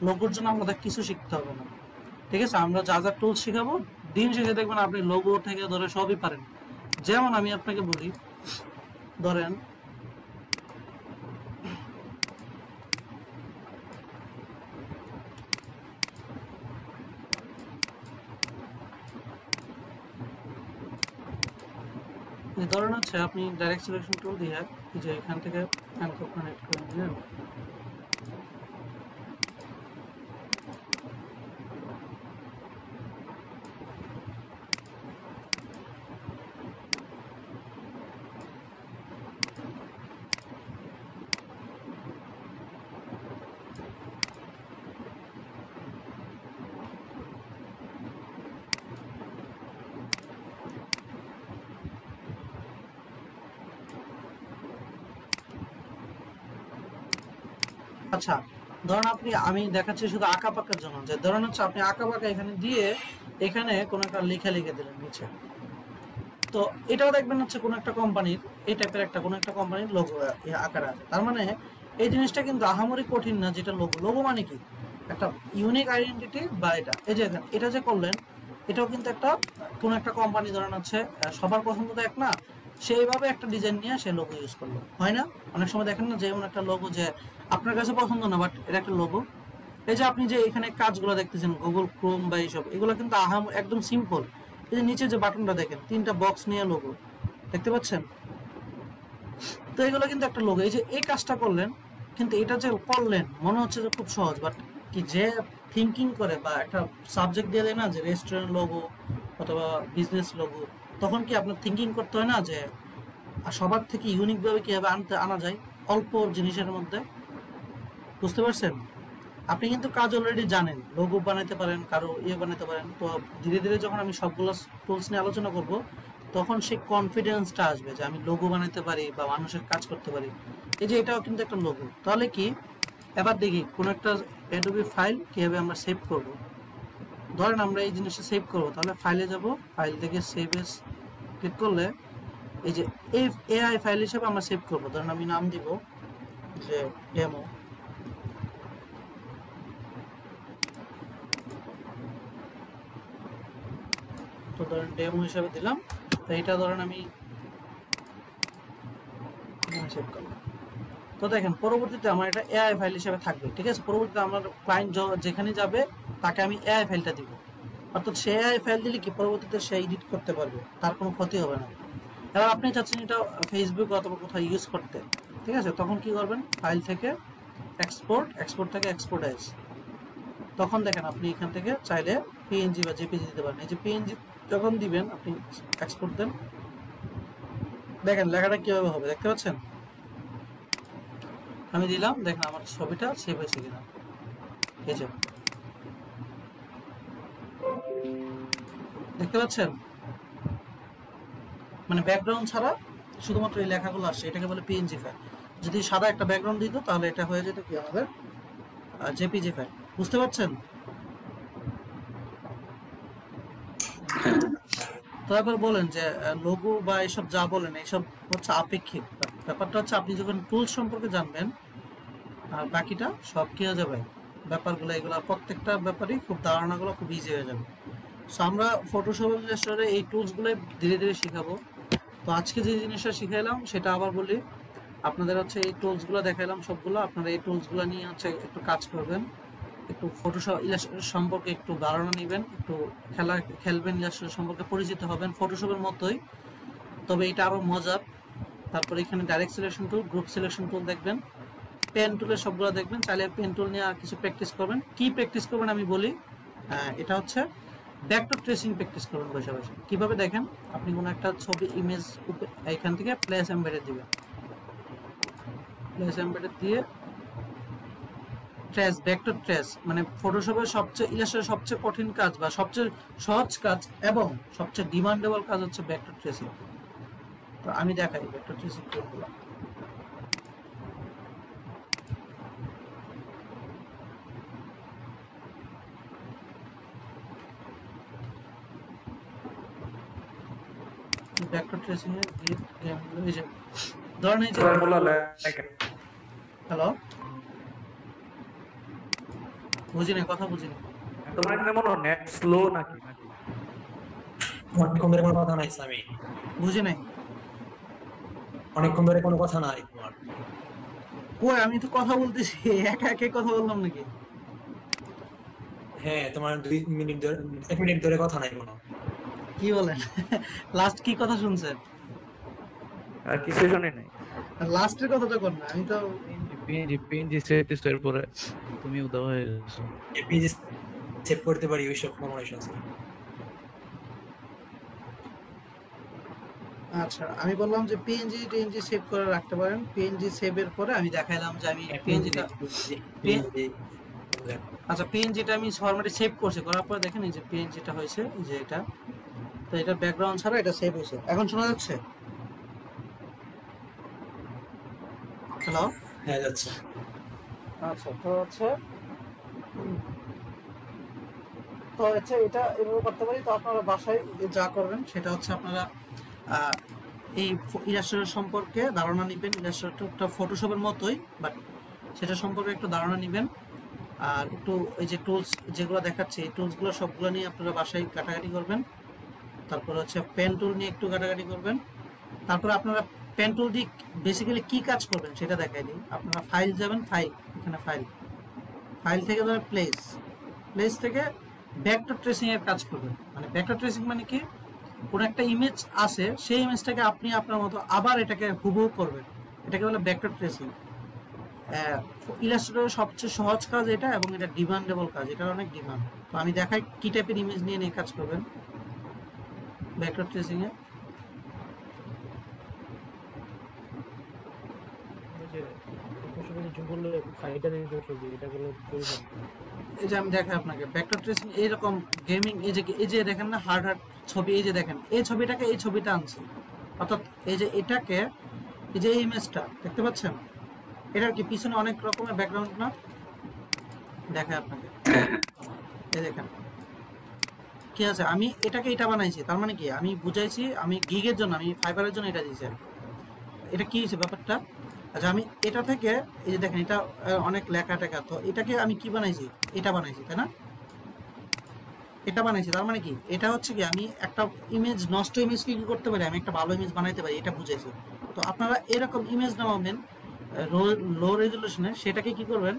লোগোর জন্য আমাদের কিছু শিখতে হবে না, ঠিক আছে? আমরা যা যা টুল শেখাবো, দিন শেখে দেখবেন আপনি লোগো থেকে ধরে সবই পারেন। যেমন আমি আপনাকে বলি, ধরেন ধরেন হচ্ছে আপনি ডাইরেক্ট সিলেকশন টুল দিয়ে এই যে এখান থেকে হ্যান্ডকপ কানেক্ট করে দিলেন। আচ্ছা, ধরুন আপনি, আমি দেখাচ্ছি শুধু আঁকা পাকার জন্য, যে ধরুন হচ্ছে আপনি আঁকা পাকা এখানে দিয়ে এখানে কোনো একটা লেখা লিখে দিলেন নিচে। তো এটাও দেখবেন হচ্ছে কোনো একটা কোম্পানির এই টাইপের একটা কোনো একটা কোম্পানির লোগো আকারে আছে। তার মানে এই জিনিসটা কিন্তু আহামরি কঠিন না। যেটা লোগো, লোগো মানে কি? একটা ইউনিক আইডেন্টিটি বা এটা, এই যে এটা যে করলেন, এটাও কিন্তু একটা কোনো একটা কোম্পানি ধরেন হচ্ছে সবার পছন্দ তো এক না, সেইভাবে একটা ডিজাইন নিয়ে সে লোগো ইউজ করলো, হয় না? অনেক সময় দেখেন না, যেমন একটা লোগো যে আপনার কাছে পছন্দ না, বাট এটা একটা লোগো। এই যে আপনি যে এখানে কাজগুলো দেখতেছেন গুগল ক্রোম বা এইসব, এগুলো কিন্তু একদম সিম্পল। এই যে নিচে যে বাটনটা দেখেন, 3টা বক্স নিয়ে লোগো, দেখতে পাচ্ছেন? তো এগুলো কিন্তু একটা লোগো। এই যে এই কাজটা করলেন, কিন্তু এটা যে করলেন মনে হচ্ছে যে খুব সহজ, বাট কি যে থিঙ্কিং করে বা একটা সাবজেক্ট দিয়ে দেয় না, যে রেস্টুরেন্ট লোগো অথবা বিজনেস লোগো, তখন কি আপনার থিঙ্কিং করতে হয় না যে সবার থেকে ইউনিকভাবে কীভাবে আনা যায় অল্প জিনিসের মধ্যে? বুঝতে পারছেন? আপনি কিন্তু কাজ অলরেডি জানেন, লোগো বানাতে পারেন, কারো বানাতে পারেন। তো ধীরে ধীরে যখন আমি সবগুলো টুলস নিয়ে আলোচনা করব, তখন সেই কনফিডেন্সটা আসবে যে আমি লোগো বানাতে পারি বা মানুষের কাজ করতে পারি। এই যে এটাও কিন্তু একটা লোগো। তাহলে কি, এবার দেখি কোনো একটা অ্যাডোবি ফাইল কীভাবে আমরা সেভ করব। ধরেন আমরা এই জিনিসটা সেভ করব, তাহলে ফাইলে যাব, ফাইল থেকে সেভ এস ক্লিক করলে এই যে এআই ফাইল হিসেবে আমরা সেভ করব। ধরেন আমি নাম দিব যে ডেমো। তো ধরেন ডেমো হিসেবে দিলাম। তো এটা ধরেন আমি সেভ করলাম। তো দেখেন পরবর্তীতে আমার এটা এআই ফাইল হিসেবে থাকবে, ঠিক আছে? পরবর্তীতে আমার ক্লায়েন্ট যেখানে যাবে তাকে আমি এআই ফাইলটা দিব। অর্থাৎ সে এআই ফাইল দিলে কি পরবর্তীতে সে এডিট করতে পারবে, তার কোনো ক্ষতি হবে না। এবার আপনি চাচ্ছেন এটা ফেসবুক অথবা কোথাও ইউজ করতে, ঠিক আছে? তখন কি করবেন, ফাইল থেকে এক্সপোর্ট থেকে এক্সপোর্ট এস। তখন দেখেন আপনি এখান থেকে চাইলে পিএনজি বা জেপিজি দিতে পারেন। এই যে পিএনজি যখন দিবেন, আপনি এক্সপোর্ট দেন, দেখেন লেখাটা কিভাবে হবে, দেখতে পাচ্ছেন? আমি দিলাম, দেখেন আমার ছবিটা সেভ হয়েছে কিনা। এই যে দেখতে পাচ্ছেন, মানে ব্যাকগ্রাউন্ড ছাড়া শুধুমাত্র এই লেখাগুলো আসছে, এটাকে বলে পিএনজি ফাইল। যদি সাদা একটা ব্যাকগ্রাউন্ড দিত তাহলে এটা হয়ে যেত কি আমাদের জেপিজি ফাইল। বুঝতে পারছেন? তো এবার বলেন যে লোগো বা এসব যা বলেন এইসব হচ্ছে আপেক্ষিক। ব্যাপারটা হচ্ছে আপনি যখন টুলস সম্পর্কে জানবেন, আর বাকিটা সব কি হয়ে যাবে, ব্যাপারগুলো এগুলো প্রত্যেকটা ব্যাপারই খুব ধারণাগুলো খুব ইজি হয়ে যাবে। সো আমরা ফটোশপ ইলাস্ট্রেটরে এই টুলসগুলো ধীরে ধীরে শিখাবো। তো আজকে যে জিনিসটা শিখাইলাম সেটা আবার বলি, আপনাদের হচ্ছে এই টুলসগুলো দেখাইলাম সবগুলো, আপনারা এই টুলসগুলো নিয়ে হচ্ছে একটু কাজ করবেন, একটু ফটোশপ ইলাস্ট্রেটর সম্পর্কে একটু ধারণা নেবেন, একটু খেলবেন, ইলাস্ট্রেটর সম্পর্কে পরিচিত হবেন ফটোশপের মতোই, তবে এটা আরও মজার। তারপরে এখানে direct selection tool, group selection tool দেখবেন, পেন টুলের সবগুলো দেখবেন। চাইলে পেন টুল নিয়ে আর কিছু প্র্যাকটিস করবেন। কি প্র্যাকটিস করবেন আমি বলি, এটা হচ্ছে ভেক্টর ট্রেসিং প্র্যাকটিস করবেন বসে বসে। কীভাবে দেখেন, আপনি কোনো একটা ছবি ইমেজ এখান থেকে প্লেস এমবেডেড দিবেন, প্লেস এমবেডেড দিয়ে ট্রেস, ভেক্টর ট্রেস মানে ফটোশপের সবচেয়ে ইলাস্ট্রেটরের সবচেয়ে কঠিন কাজ বা সবচেয়ে সহজ কাজ এবং সবচেয়ে ডিমান্ডেবল কাজ হচ্ছে ভেক্টর ট্রেসিং। তো আমি দেখাই ভেক্টর ট্রেসিং টুলগুলো। ভেক্টর ট্রেসিং এর গেমগুলো এই যে ধরেন এই যে ফর্মুলা লেখেন। হ্যালো, বুঝিনি, কথা বুঝিনি। তোমার এখানে মনে হয় নেট স্লো নাকি নাকি অনেকক্ষণ ধরে কোনো কথা নাই আমি বুঝি নাই। অনেকক্ষণ ধরে কোনো কথা নাই তোমার। কই আমি তো কথা বলতেছি, একা একা কথা বললাম নাকি? হ্যাঁ তোমার 2 মিনিট ধরে 1 মিনিট ধরে কথা নাই কোনো। কি বলেন? লাস্ট কি কথা শুনছেন? আর কিছু শুনি নাই। লাস্টের কথাটা কোন না, আমি তো পিএনজি সেটের পরে তুমি উদাও হয়ে গেছো। এপিজি সেভ করতে পারি ওই সব কম্বিনেশনস। আচ্ছা, আমি বললাম যে পিএনজি টিএনজি সেভ করে রাখতে পারেন। পিএনজি সেভের পরে আমি দেখাইলাম যে আমি পিএনজিটা, আচ্ছা পিএনজিটা আমি ফরম্যাটে সেভ করছি, করার পরে দেখেন এই যে পিএনজিটা হয়েছে, এই যে এটা, তো এটা ব্যাকগ্রাউন্ড ছাড়া এটা সেভ হয়েছে। এখন শোনা যাচ্ছে? হ্যালো, হ্যাঁ যাচ্ছে। আচ্ছা তো হচ্ছে এটা এভাবে করতে পারি। তো আপনারা বাসায় যা করবেন সেটা হচ্ছে আপনারা এই ইলাস্ট্রেটর সম্পর্কে ধারণা নেবেন। ইলাস্ট্রেটরটা ফটোশপের মতোই, বাট সেটা সম্পর্কে একটু ধারণা নেবেন। আর একটু এই যে টুলস যেগুলো দেখাচ্ছে, এই টুলসগুলো সবগুলো নিয়ে আপনারা বাসায় ঘাটাঘাটি করবেন। তারপর হচ্ছে পেন টুল নিয়ে একটু ঘাটাঘাটি করবেন। তারপর আপনারা পেন টুল দিয়ে বেসিক্যালি কি কাজ করবেন সেটা দেখাই দিই। আপনারা ফাইল যাবেন, এখানে ফাইল থেকে ধরে প্লেস থেকে ভেক্টর ট্রেসিং এর কাজ করবেন। মানে ভেক্টর ট্রেসিং মানে কি, কোনো একটা ইমেজ আছে, সেই ইমেজটাকে আপনি আপনার মতো আবার এটাকে হুবহু করবেন, এটাকে বলে ভেক্টর ট্রেসিং। ইলাস্ট্রেটরের সবচেয়ে সহজ কাজ এটা, এবং এটা ডিমান্ডেবল কাজ, এটার অনেক ডিমান্ড। তো আমি দেখাই কি টাইপের ইমেজ নিয়ে কাজ করবেন ভেক্টর ট্রেসিং এ। এই যে আমি দেখাই আপনাকে ভেক্টর ট্রেসিং, এইরকম গেমিং, এই যে দেখেন না হার্ড ছবি, এই যে দেখেন এই ছবিটাকে এই ছবিটা আনছে, অর্থাৎ এই যে এটাকে, এই যে ইমেজটা দেখতে পাচ্ছেন, এটার কি পিছনে অনেক রকমের ব্যাকগ্রাউন্ড না দেখায় আপনাকে। এই দেখেন কি আছে, আমি এটাকে এটা বানাইছি, তার মানে কি আমি বুঝাইছি, আমি গিগের জন্য, আমি ফাইবারের জন্য এটা দিয়েছি। এটা কি হয়েছে ব্যাপারটা? আচ্ছা আমি এটা থেকে এই যে দেখেন এটা অনেক লেখা টেখা, তো এটাকে আমি কি বানাইছি, এটা বানাইছি, তাই না? এটা বানাইছি, তার মানে কি এটা হচ্ছে কি আমি একটা ইমেজ, নষ্ট ইমেজকে কি করতে পারি, আমি একটা ভালো ইমেজ বানাইতে পারি, এটা বুঝাইছি। তো আপনারা এরকম ইমেজ নামাবেন লো রেজলিউশনে, সেটাকে কি করবেন,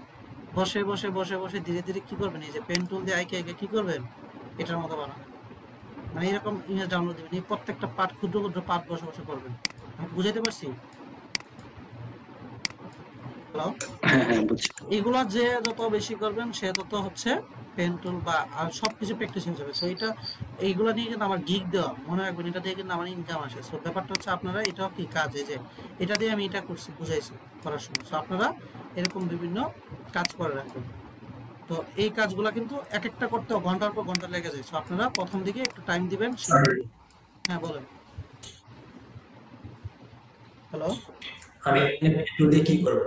বসে বসে বসে বসে ধীরে ধীরে কি করবেন, এই যে পেন টুল দিয়ে আইকে আইকে কি করবেন, এটার মতো বানাবেন। মানে এরকম ইমেজ ডাউনলোড দিবেন, এই প্রত্যেকটা পার্ট, ক্ষুদ্র ক্ষুদ্র পার্ট বসে বসে করবেন। আমি বুঝাইতে পারছি? হ্যালো, এগুলা যে যত বেশি করবেন সে তত হচ্ছে পেন টুল বা আর সবকিছু প্র্যাকটিস হয়ে যাবে। সো এইগুলা নিয়ে কিন্তু আমার গিগ দেওয়া, মনে রাখবেন, এটা দিয়ে কিন্তু আমার ইনকাম আসে। সো ব্যাপারটা হচ্ছে আপনারা এটাও কি কাজ, এই যে এটা দিয়ে আমি এটা করছি, বুঝাইছি করার সময়। সো আপনারা এরকম বিভিন্ন কাজ করে রাখবেন। তো এই কাজগুলা কিন্তু এক একটা করতেও ঘন্টার পর ঘন্টা লেগে যায়। সো আপনারা প্রথম দিকে একটু টাইম দিবেন। হ্যাঁ বলেন। হ্যালো, আমি টুল দিয়ে কি করব?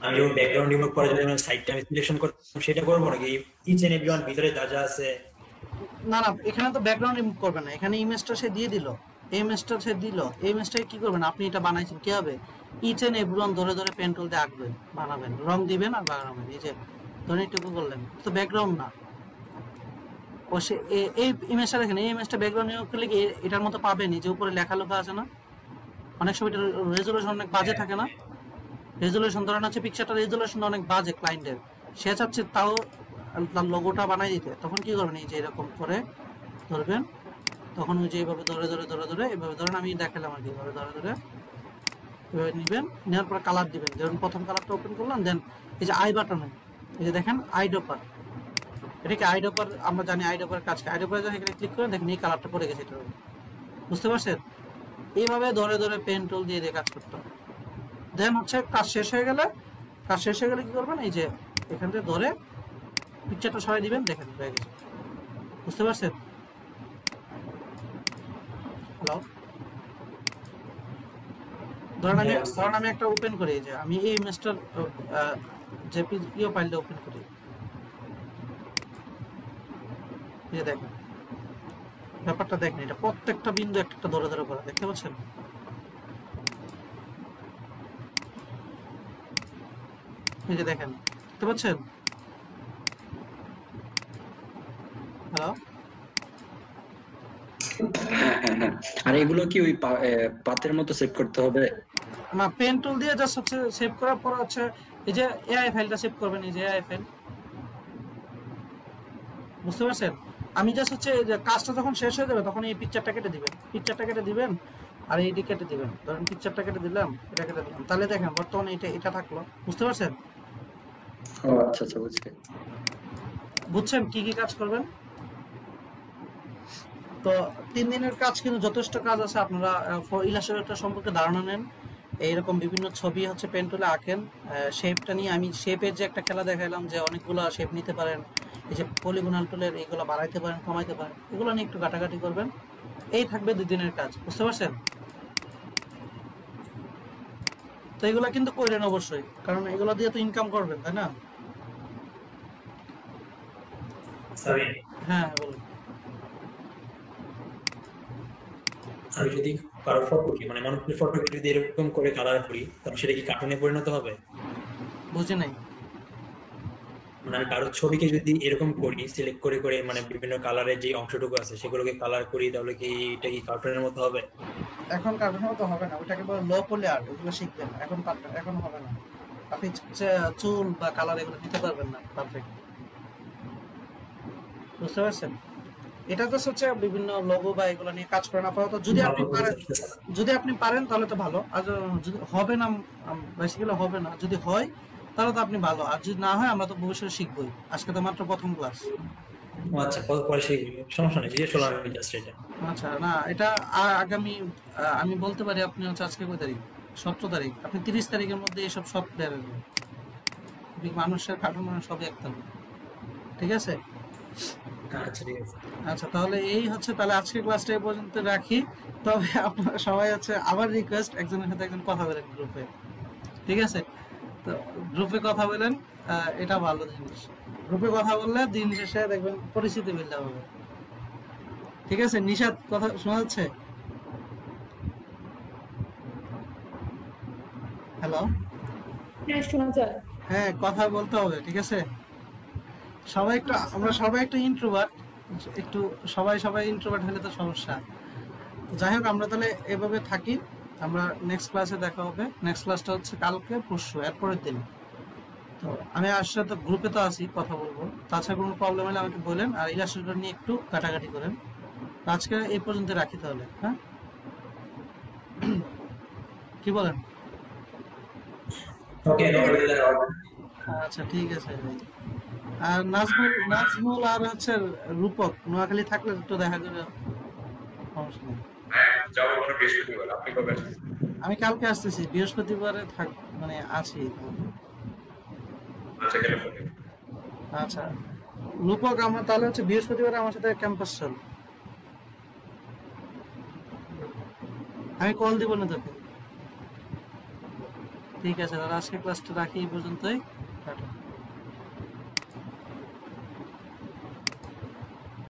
আমি ওর ব্যাকগ্রাউন্ড রিমুভ করে যদি আমি সাইটটা আমি সিলেকশন করব সেটা করব নাকি ইচ এন্ড এভরিওয়ান ভিতরে যা যা আছে? না না, এখানে তো ব্যাকগ্রাউন্ড রিমুভ করবেন না, এখানে ইমেজটা সে দিয়ে দিল, এই ইমেজটা সে দিল, এই ইমেজটাকে কি করবেন, আপনি এটা বানাইছেন, কি হবে, ইচ এন্ড এভরিওয়ান ধরে ধরে পেন টুল দিয়ে আঁকবেন, বানাবেন, রং দিবেন আর বানাবেন। এই যে ধরে একটু করলেন, তো ব্যাকগ্রাউন্ড না, ও সে এই ইমেজটা দেখেন, এই ইমেজটা ব্যাকগ্রাউন্ড রিমুভ করলে কি এটার মতো পাবেন, এই যে উপরে লেখা আছে না, অনেক সময় এটা রেজলিউশন অনেক বাজে থাকে না, রেজলিউশন ধরেন হচ্ছে পিকচারটা রেজলিউশন অনেক বাজে ক্লায়েন্টের, সে চাচ্ছে তাও লোগোটা বানাই দিতে, তখন কি করবেন, এই যে এরকম করে ধরবেন, তখন ওই যে এইভাবে ধরে ধরে ধরে ধরে এভাবে ধরেন, আমি দেখালাম আর কি, এভাবে ধরে ধরে এভাবে নিবেন, নেওয়ার পর কালার দিবেন। যেমন প্রথম কালারটা ওপেন করলাম, দেন এই যে আই বাটনে এই যে দেখেন আইড্রপার, এটাকে আইড্রপার, আমরা জানি আইড্রপার কাজ, আইড্রপার যখন এখানে ক্লিক করেন দেখেন এই কালারটা পড়ে গেছে, এটা বুঝতে পারছেন? এইভাবে ধরে ধরে পেন টুল দিয়ে দিয়ে কাজ করতে হবে। দেন হচ্ছে কাজ শেষ হয়ে গেলে কি করবেন, এই যে এখান থেকে ধরে পিকচারটা সরাই দিবেন, দেখেন হয়ে গেছে, বুঝতে পারছেন? হ্যালো, ধরেন আমি একটা ওপেন করি, যে আমি এই ইমেজটার জেপিজি ফাইলটা ওপেন করি, এই যে দেখেন ব্যাপারটা দেখেন, এটা প্রত্যেকটা বিন্দু একটা ধরে ধরে করা, দেখতে পাচ্ছেন? এই যে দেখেন, দেখতে পাচ্ছেন? হ্যালো, হ্যাঁ। আর এগুলো কি ওই পাতের মতো সেভ করতে হবে? না, পেন টুল দিয়ে জাস্ট হচ্ছে সেভ করার পর হচ্ছে এই যে এআই ফাইলটা সেভ করবেন, এই যে এআই ফাইল, বুঝতে পারছেন? আমি জাস্ট হচ্ছে এই যে কাজটা যখন শেষ হয়ে যাবে তখন এই পিকচারটা কেটে দিবেন, আর এইটি কেটে দিবেন। ধরেন পিকচারটা কেটে দিলাম, এটা কেটে দিলাম, তাহলে দেখেন বর্তমানে এটা থাকলো। বুঝতে পারছেন? ও আচ্ছা বুঝছি। বুঝছেন কি কি কাজ করবেন? তো 3 দিনের কাজ কিন্তু যথেষ্ট কাজ আছে। আপনারা ইলাস্ট্রেটর সম্পর্কে ধারণা নেন, এইরকম বিভিন্ন ছবি হচ্ছে পেন টুলে আঁকেন। শেপটা নিয়ে আমি শেপের যে একটা খেলা দেখাইলাম, যে অনেকগুলো শেপ নিতে পারেন, এই যে পলিগোনাল টুলের এইগুলো বাড়াইতে পারেন, কমাইতে পারেন, এগুলো নিয়ে একটু ঘাটাঘাটি করবেন। এই থাকবে 2 দিনের কাজ, বুঝতে পারছেন? তো এগুলো কিন্তু করেন অবশ্যই, কারণ এগুলো দিয়ে তো ইনকাম করবেন, তাই না? হ্যাঁ বলুন। আমি যদি কারোর ফটোকে মানে মানুষের ফটোকে যদি এরকম করে কালার করি তাহলে সেটা কি কার্টুনে পরিণত হবে? বুঝে নাই। মানে আমি কারোর ছবিকে যদি এরকম করি সিলেক্ট করে করে মানে বিভিন্ন কালারের যে অংশটুকু আছে সেগুলোকে কালার করি তাহলে কি এটা কি কার্টুনের মতো হবে? এখন কার্টুনের মতো হবে না, ওটাকে বলে লো পলি আর্ট, ওগুলো শিখবেন। এখন হবে না, আপনি চুল বা কালার এগুলো দিতে পারবেন না পারফেক্ট, বুঝতে পারছেন? এটা তো হচ্ছে বিভিন্ন লোগো বা এগুলো নিয়ে কাজ করেন আপাতত। যদি আপনি পারেন তাহলে তো ভালো, আর যদি হবে না, বেসিক্যালি হবে না, যদি হয় তাহলে তো আপনি ভালো, আর যদি না হয় আমরা তো ভবিষ্যতে শিখবই। আজকে তো মাত্র প্রথম ক্লাস। আচ্ছা পরে শিখবি, সমস্যা নেই, জিজ্ঞেস করলাম আমি জাস্ট এটা। আচ্ছা, না এটা আগামী আমি বলতে পারি আপনি হচ্ছে আজকে কয় তারিখ? 17 তারিখ। আপনি 30 তারিখের মধ্যে এইসব সব বের হবে, মানুষের কার্টুন সবই একদম ঠিক আছে। আচ্ছা ঠিক আছে। আচ্ছা, তাহলে এই হচ্ছে, তাহলে আজকের ক্লাসটা এই পর্যন্ত রাখি। তবে আপনারা সবাই হচ্ছে আবার রিকোয়েস্ট, একজনের সাথে একজন কথা বলেন গ্রুপে, ঠিক আছে? তো গ্রুপে কথা বলেন, এটা ভালো জিনিস। গ্রুপে কথা বললে দিন শেষে দেখবেন পরিস্থিতি বিল্ড হবে, ঠিক আছে? নিশাদ, কথা শোনা যাচ্ছে? হ্যালো, হ্যাঁ শোনা যায়। হ্যাঁ কথা বলতে হবে, ঠিক আছে? আমরা সবাই একটু ইন্ট্রোভার্ট, একটু সবাই ইন্ট্রোভার্ট হলে তো সমস্যা। যাই হোক, আমরা তাহলে এভাবে থাকি। আমরা নেক্সট ক্লাসে দেখা হবে। নেক্সট ক্লাসটা হচ্ছে কালকে পরশু, এরপরের দিন। তো আমি আসলে তো গ্রুপে তো আছি, কথা বলবো। তাছাড়া কোনো প্রবলেম হলে আমাকে বলেন, আর ইলাস্ট্রেটর নিয়ে একটু কাটাকাটি করেন। আজকে এই পর্যন্ত রাখি তাহলে, হ্যাঁ? কি বলেন? ওকে, আচ্ছা ঠিক আছে ভাই। আর নাজমুল আর হচ্ছে রূপক নোয়াখালী থাকলে একটু দেখা করে, সমস্যা নেই। যাবো কোনো বৃহস্পতিবার, আপনি কবে আসছেন? আমি কালকে আসতেছি, বৃহস্পতিবারে মানে আছি। আচ্ছা গেলে ফোন দিন। আচ্ছা রূপক, আমরা তাহলে হচ্ছে বৃহস্পতিবারে আমার সাথে ক্যাম্পাস চল, আমি কল দিব না তোকে। ঠিক আছে, তাহলে আজকে ক্লাসটা রাখি এই পর্যন্তই। টাটা।